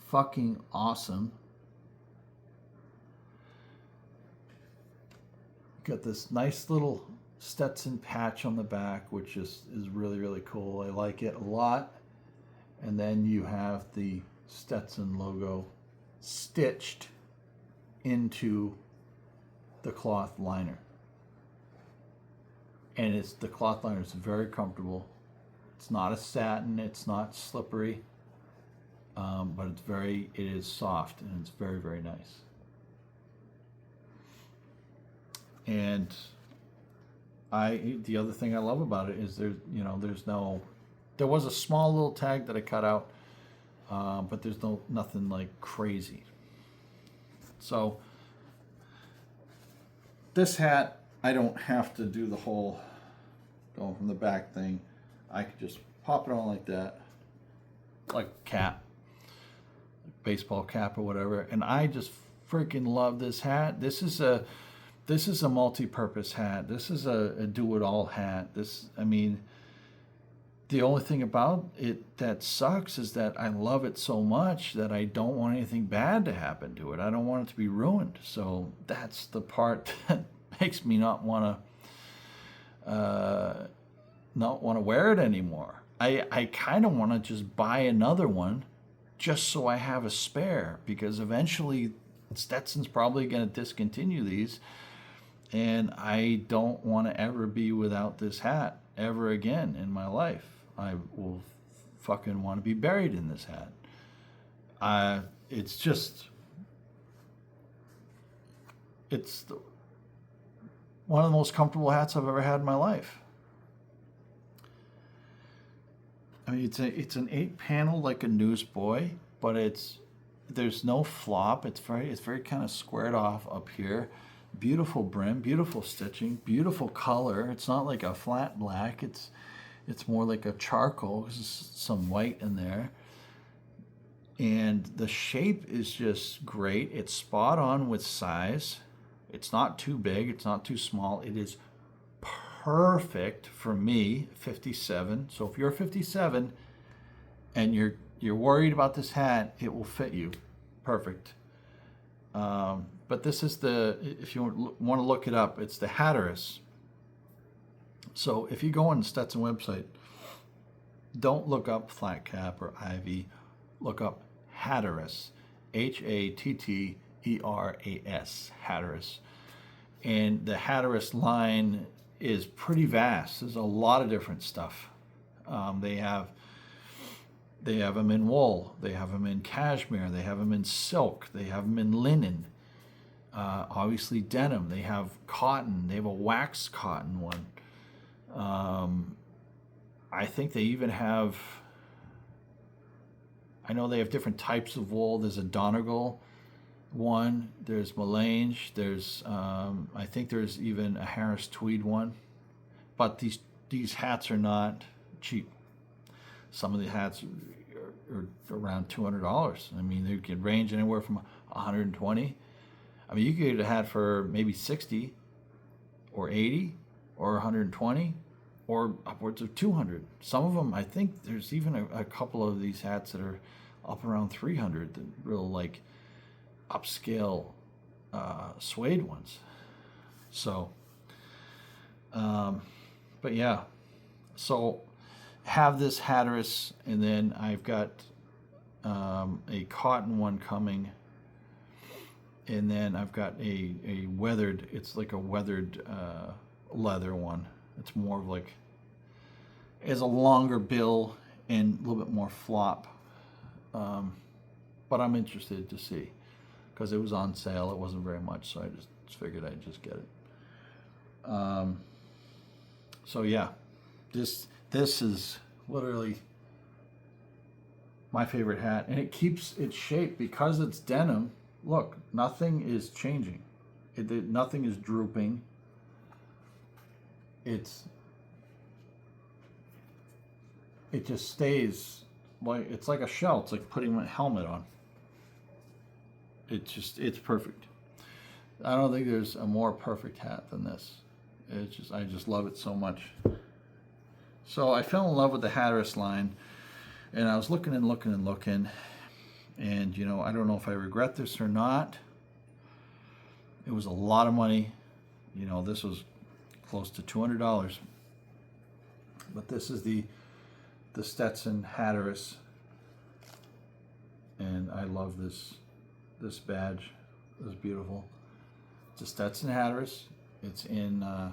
S1: fucking awesome. Got this nice little Stetson patch on the back, which is really, really cool. I like it a lot. And then you have the Stetson logo stitched into the cloth liner. And the cloth liner is very comfortable. It's not a satin, it's not slippery, but it is soft, and it's very, very nice. And the other thing I love about it is there was a small little tag that I cut out, but there's nothing like crazy. So this hat, I don't have to do the whole going from the back thing. I could just pop it on like that, like a cap, baseball cap or whatever. And I just freaking love this hat. This is a multi-purpose hat. This is a do-it-all hat. The only thing about it that sucks is that I love it so much that I don't want anything bad to happen to it. I don't want it to be ruined. So that's the part that makes me not want to wear it anymore. I kind of want to just buy another one just so I have a spare, because eventually Stetson's probably going to discontinue these. and I don't want to ever be without this hat ever again in my life. I will fucking want to be buried in this hat. It's just, it's one of the most comfortable hats I've ever had in my life. I mean, it's an 8-panel like a newsboy, but there's no flop. It's very kind of squared off up here. Beautiful brim, beautiful stitching, beautiful color. It's not like a flat black. It's more like a charcoal. There's some white in there. And the shape is just great. It's spot on with size. It's not too big. It's not too small. It is perfect for me, 57. So if you're 57 and you're worried about this hat, it will fit you. Perfect. But this is if you want to look it up, it's the Hatteras. So if you go on the Stetson website, don't look up flat cap or Ivy. Look up Hatteras, Hatteras, Hatteras. And the Hatteras line is pretty vast. There's a lot of different stuff. They have them in wool. They have them in cashmere. They have them in silk. They have them in linen. Obviously denim. They have cotton. They have a wax cotton one. I think they even have, I know they have different types of wool. There's a Donegal one. There's Melange. There's, I think there's even a Harris tweed one. But these hats are not cheap. Some of the hats are around $200. I mean, they could range anywhere from 120. I mean, you could get a hat for maybe 60 or 80 or 120 or upwards of 200. Some of them, I think there's even a couple of these hats that are up around 300, the real like upscale suede ones. So, but yeah, so have this Hatteras, and then I've got a cotton one coming, and then I've got a weathered, it's like a weathered leather one. It's more of like, it has a longer bill and a little bit more flop. But I'm interested to see, because it was on sale. It wasn't very much, so I just figured I'd just get it. So yeah, this is literally my favorite hat, and it keeps its shape because it's denim. Look, nothing is changing. Nothing is drooping. It just stays like, it's like a shell. It's like putting a helmet on. It's perfect. I don't think there's a more perfect hat than this. I just love it so much. So I fell in love with the Hatteras line, and I was looking and looking and looking, and you know, I don't know if I regret this or not. It was a lot of money. You know, this was close to $200. But this is the Stetson Hatteras, and I love this badge. It's beautiful. It's a Stetson Hatteras. It's in I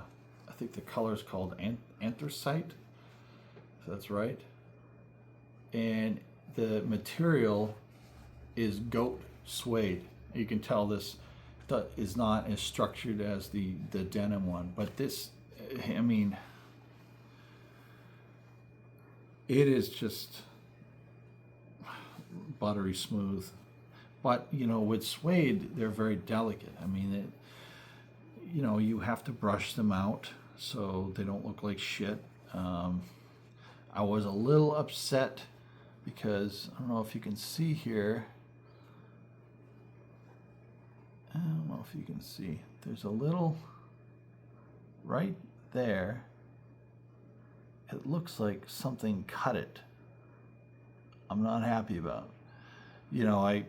S1: think the color is called anthracite, if that's right. And the material is goat suede. You can tell this is not as structured as the denim one, but this, I mean, it is just buttery smooth. But you know, with suede, they're very delicate. I mean, you know, you have to brush them out so they don't look like shit. I was a little upset because I don't know if you can see here. I don't know if you can see. There's a little right there. It looks like something cut it. I'm not happy about it. You know, I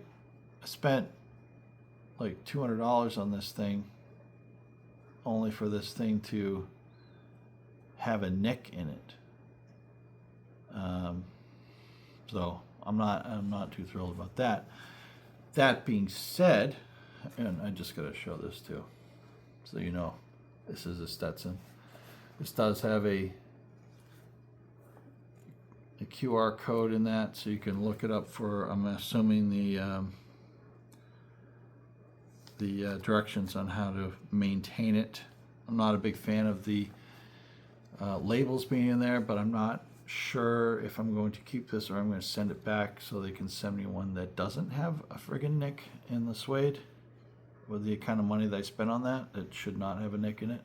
S1: spent like $200 on this thing, only for this thing to have a nick in it. So I'm not too thrilled about that. That being said, and I just gotta show this too, so you know. This is a Stetson. This does have a QR code in that, so you can look it up for, I'm assuming, the directions on how to maintain it. I'm not a big fan of the labels being in there, but I'm not sure if I'm going to keep this or I'm going to send it back so they can send me one that doesn't have a friggin' nick in the suede. With the kind of money that I spent on that, it should not have a nick in it.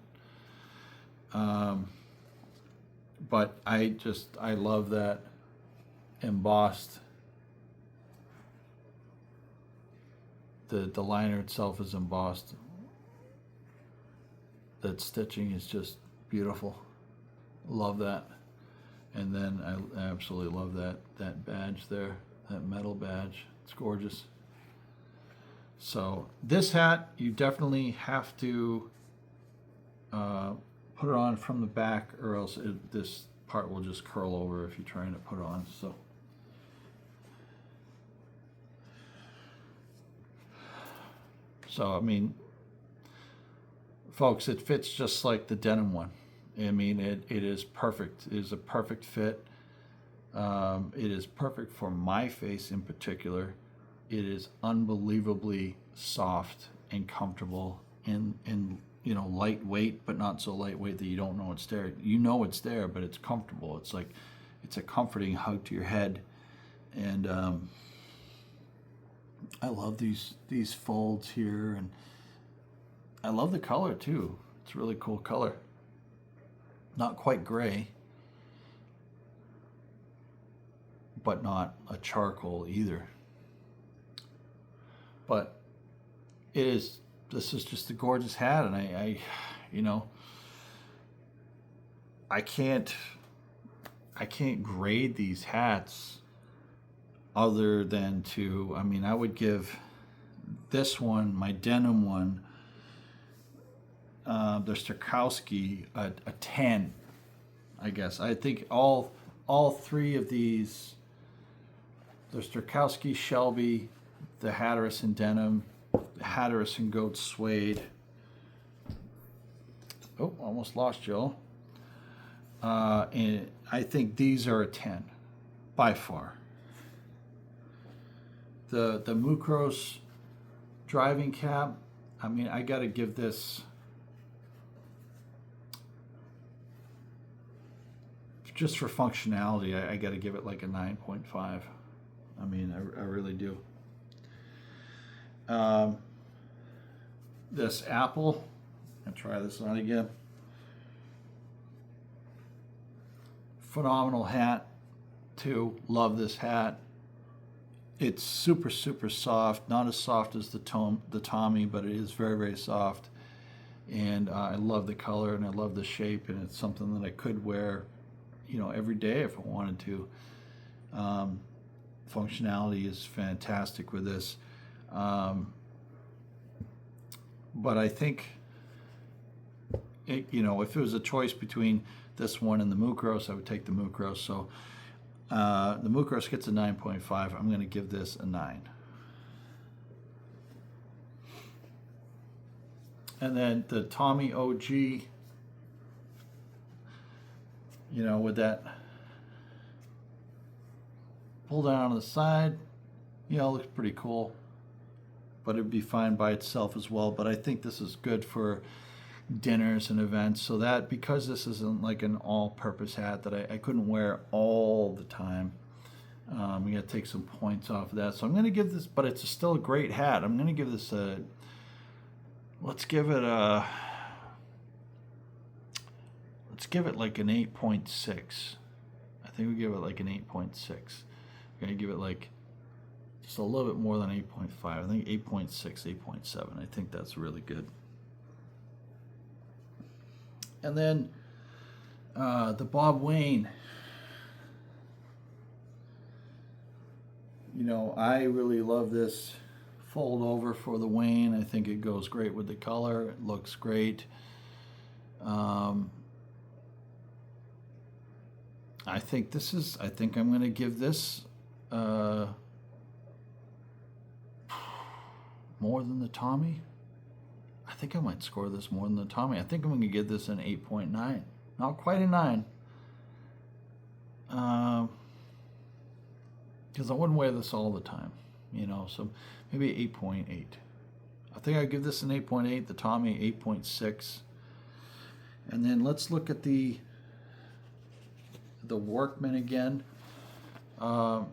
S1: But I love that embossed. The liner itself is embossed. That stitching is just beautiful. Love that. And then I absolutely love that badge there, that metal badge. It's gorgeous. So this hat, you definitely have to put it on from the back, or else this part will just curl over if you're trying to put it on. So I mean, folks, it fits just like the denim one. I mean, it is perfect. It is a perfect fit. It is perfect for my face in particular. It is unbelievably soft and comfortable and lightweight, but not so lightweight that you don't know it's there. You know it's there, but it's comfortable. It's like, it's a comforting hug to your head. And I love these folds here, and I love the color too. It's a really cool color. Not quite gray, but not a charcoal either. But this is just a gorgeous hat, and I can't grade these hats other than I would give this one, my denim one, the Strakowski, a 10, I guess. I think all three of these, the Strakowski Shelby, the Hatteras in denim, the Hatteras in goat suede. Oh, almost lost Joel. And I think these are a 10 by far. The Mukros driving cap, I got to give this, just for functionality, I got to give it like a 9.5. I really do. This Apple, I'll try this on again. Phenomenal hat too. Love this hat. It's super, super soft. Not as soft as the Tommy, but it is very, very soft. And I love the color and I love the shape, and it's something that I could wear, every day if I wanted to. Functionality is fantastic with this. But I think, if it was a choice between this one and the Mukros, I would take the Mukros. So the Mukros gets a 9.5. I'm going to give this a 9. And then the Tommy OG, with that pull down on the side, looks pretty cool. But it'd be fine by itself as well. But I think this is good for dinners and events, so that because this isn't like an all-purpose hat that I couldn't wear all the time, we got to take some points off of that. So I'm going to give this, but it's still a great hat. I'm going to give this let's give it like an 8.6. I think we give it like an 8.6. I'm going to give it like just a little bit more than 8.5. I think 8.6, 8.7. I think that's really good. And then the Bob Wayne. I really love this fold over for the Wayne. I think it goes great with the color. It looks great. I think I'm going to give this more than the Tommy. I think I might score this more than the Tommy. I think I'm going to give this an 8.9. Not quite a 9. Because I wouldn't wear this all the time, so maybe 8.8. I think I'd give this an 8.8, the Tommy 8.6. And then let's look at the Workman again. Now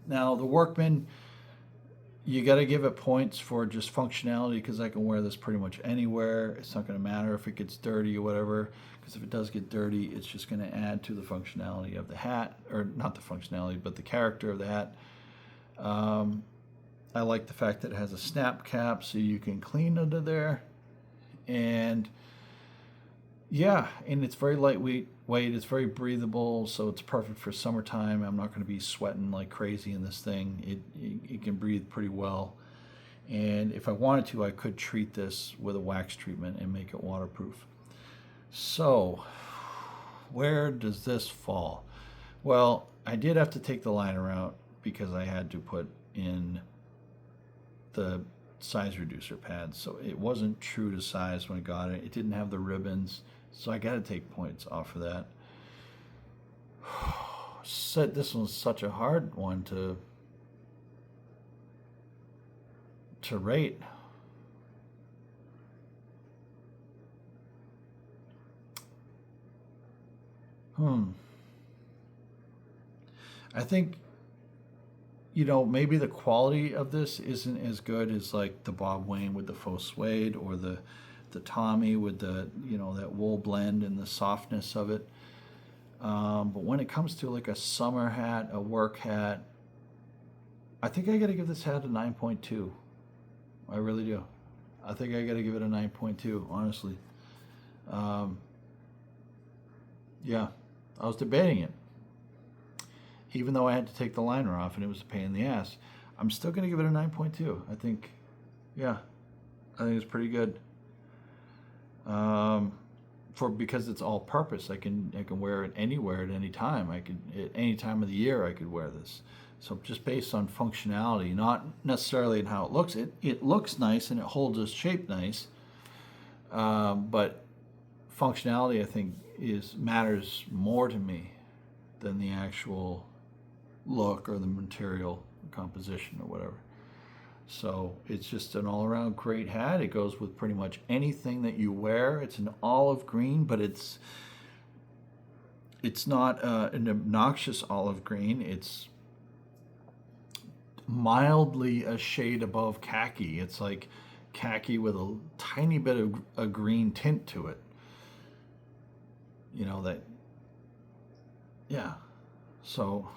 S1: the Workman, you got to give it points for just functionality, because I can wear this pretty much anywhere. It's not going to matter if it gets dirty or whatever, because if it does get dirty, it's just going to add to the functionality of the hat, or not the functionality, but the character of the hat. I like the fact that it has a snap cap so you can clean under there. And yeah, and it's very lightweight. It's very breathable, so it's perfect for summertime. I'm not going to be sweating like crazy in this thing. It can breathe pretty well. And if I wanted to, I could treat this with a wax treatment and make it waterproof. So, where does this fall? Well, I did have to take the liner out because I had to put in the size reducer pads. So it wasn't true to size when I got it. It didn't have the ribbons. So I got to take points off of that. This one's such a hard one to rate. I think, maybe the quality of this isn't as good as like the Bob Wayne with the faux suede, or the Tommy with the, that wool blend and the softness of it. But when it comes to like a summer hat, a work hat, I think I got to give this hat a 9.2. I really do. I think I got to give it a 9.2, honestly. Yeah, I was debating it. Even though I had to take the liner off and it was a pain in the ass, I'm still going to give it a 9.2. I think it's pretty good. Because it's all purpose. I can wear it anywhere at any time. At any time of the year I could wear this. So just based on functionality, not necessarily in how it looks. It looks nice and it holds its shape nice. But functionality, I think, matters more to me than the actual look or the material composition or whatever. So it's just an all-around great hat. It goes with pretty much anything that you wear. It's an olive green, but it's not an obnoxious olive green. It's mildly a shade above khaki. It's like khaki with a tiny bit of a green tint to it. So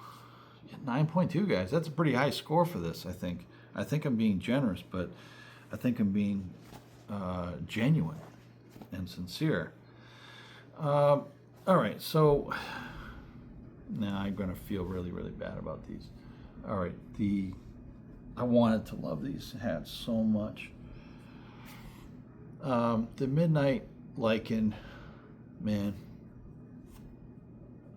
S1: 9.2, guys. That's a pretty high score for this, I think. I think I'm being generous, but I think I'm being genuine and sincere. All right, so now I'm going to feel really, really bad about these. All right, I wanted to love these hats so much. The Midnight Lichen, man,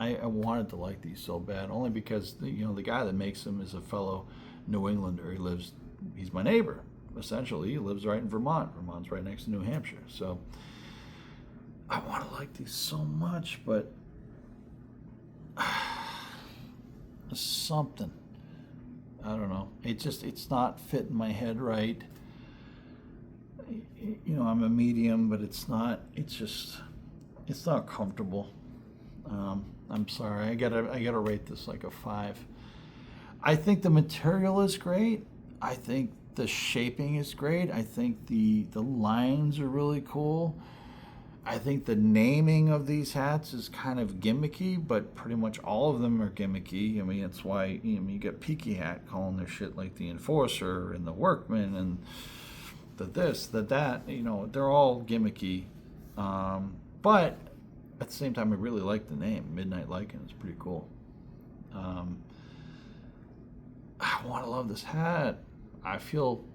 S1: I wanted to like these so bad, only because the guy that makes them is a fellow New Englander. He's my neighbor, essentially. He lives right in Vermont. Vermont's right next to New Hampshire. So I want to like these so much, but something, I don't know. It's not fitting my head right. I'm a medium, but it's not comfortable. I'm sorry. I gotta rate this like a 5. I think the material is great. I think the shaping is great. I think the lines are really cool. I think the naming of these hats is kind of gimmicky, but pretty much all of them are gimmicky. I mean, that's why you get Peaky Hat calling their shit like the Enforcer and the Workman and the this, the that. They're all gimmicky. But at the same time, I really like the name Midnight Lichen. It's pretty cool. I want to love this hat. I feel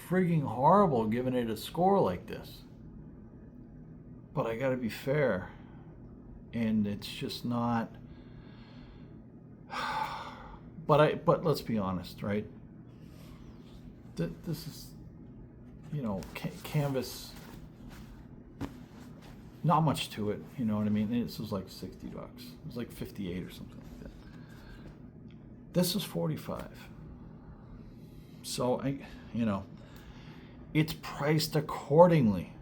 S1: frigging horrible giving it a score like this. But I gotta be fair. And it's just not. But let's be honest, right? this is, you know, canvas. Not much to it, you know what I mean? This was like $60. It was like 58 or something like that. This is 45. So you know, it's priced accordingly.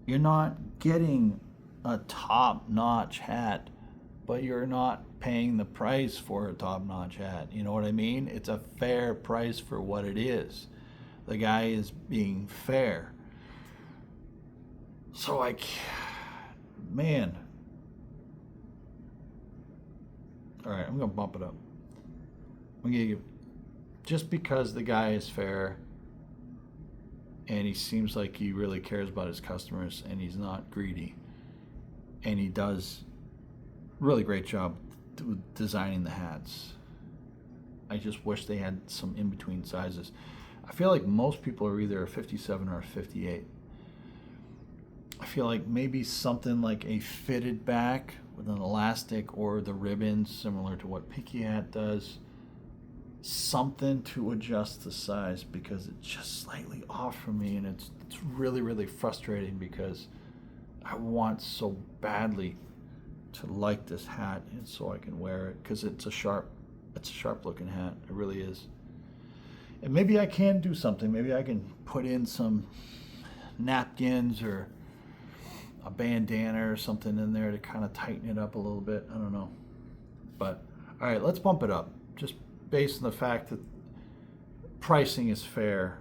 S1: You're not getting a top-notch hat, but you're not paying the price for a top-notch hat. You know what I mean? It's a fair price for what it is. The guy is being fair. So man. All right, I'm gonna bump it up. I'm gonna give, just because the guy is fair and he seems like he really cares about his customers and he's not greedy, and he does really great job designing the hats. I just wish they had some in-between sizes. I feel like most people are either a 57 or a 58. I feel like maybe something like a fitted back with an elastic or the ribbons, similar to what Picky Hat does. Something to adjust the size, because it's just slightly off for me, and it's really, really frustrating because I want so badly to like this hat and so I can wear it, because it's a sharp looking hat. It really is. And maybe I can do something. Maybe I can put in some napkins or a bandana or something in there to kind of tighten it up a little bit. I don't know. But all right, let's bump it up, just based on the fact that pricing is fair,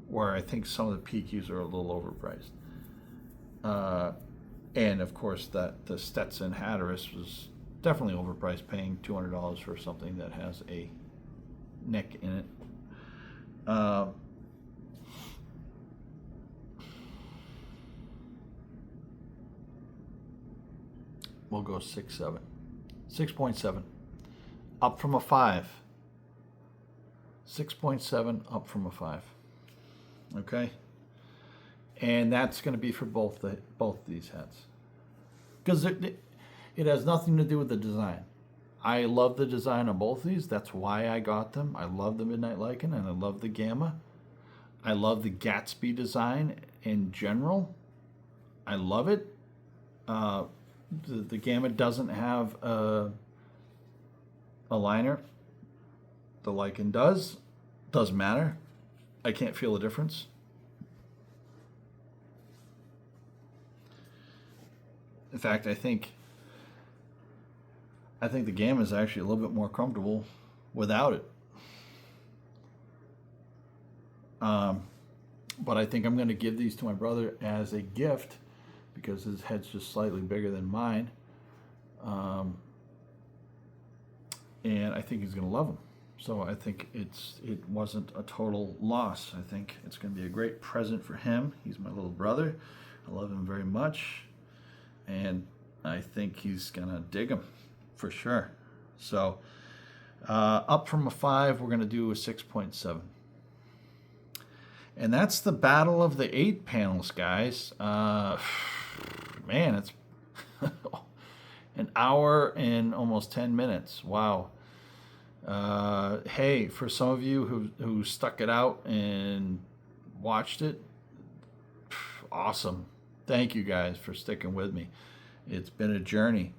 S1: where I think some of the PQs are a little overpriced. And of course that the Stetson Hatteras was definitely overpriced, paying $200 for something that has a neck in it. We'll go 6.7, up from a 5. 6.7 up from a 5. Okay, and that's going to be for both these hats, because it has nothing to do with the design. I love the design of both these. That's why I got them. I love the Midnight Lichen and I love the Gamma. I love the Gatsby design in general. I love it. The Gamma doesn't have a liner. The Lichen does. Doesn't matter. I can't feel a difference. In fact, I think the Gamma is actually a little bit more comfortable without it. But I think I'm going to give these to my brother as a gift, because his head's just slightly bigger than mine. And I think he's going to love them. So I think it wasn't a total loss. I think it's going to be a great present for him. He's my little brother. I love him very much. And I think he's going to dig them for sure. So up from a 5, we're going to do a 6.7. And that's the battle of the 8 panels, guys. Man, it's an hour and almost 10 minutes. Wow. Hey, for some of you who stuck it out and watched it, awesome. Thank you guys for sticking with me. It's been a journey.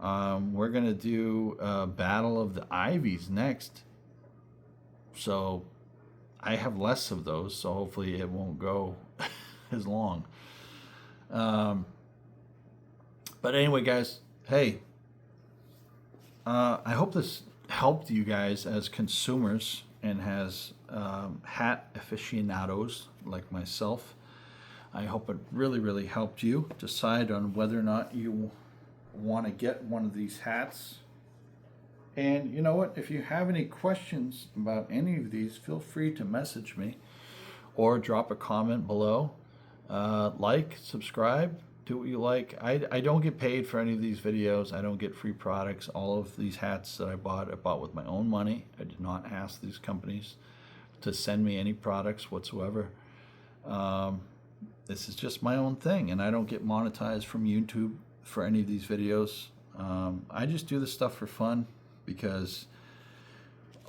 S1: We're going to do a Battle of the Ivies next. So I have less of those, so hopefully it won't go as long. But anyway, guys, hey, I hope this helped you guys as consumers and as hat aficionados like myself. I hope it really, really helped you decide on whether or not you want to get one of these hats. And you know what? If you have any questions about any of these, feel free to message me or drop a comment below. Like, subscribe, do what you like. I don't get paid for any of these videos. I don't get free products. All of these hats that I bought with my own money. I did not ask these companies to send me any products whatsoever. This is just my own thing, and I don't get monetized from YouTube for any of these videos. I just do this stuff for fun, because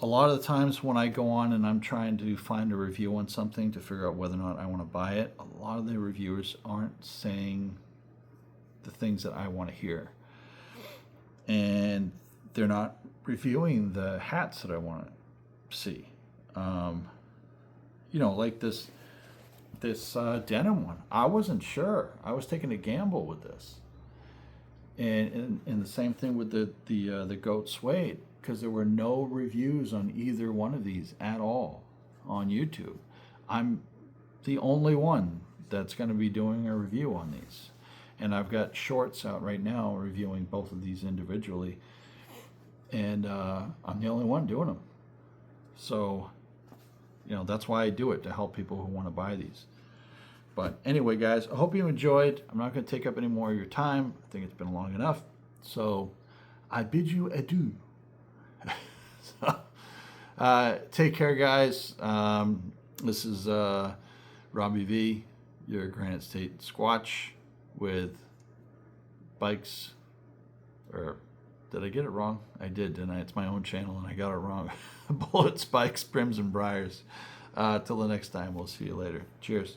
S1: a lot of the times when I go on and I'm trying to find a review on something to figure out whether or not I want to buy it, a lot of the reviewers aren't saying the things that I want to hear. And they're not reviewing the hats that I want to see. Like this denim one. I wasn't sure. I was taking a gamble with this. And the same thing with the goat suede, because there were no reviews on either one of these at all on YouTube. I'm the only one that's going to be doing a review on these. And I've got shorts out right now reviewing both of these individually. And I'm the only one doing them. So, that's why I do it, to help people who want to buy these. But anyway, guys, I hope you enjoyed. I'm not going to take up any more of your time. I think it's been long enough. So I bid you adieu. Take care, guys. This is Robbie V, your Granite State Squatch with bikes. Or did I get it wrong? I did, didn't I? It's my own channel and I got it wrong. Bullets, bikes, brims, and briars. Till the next time, we'll see you later. Cheers.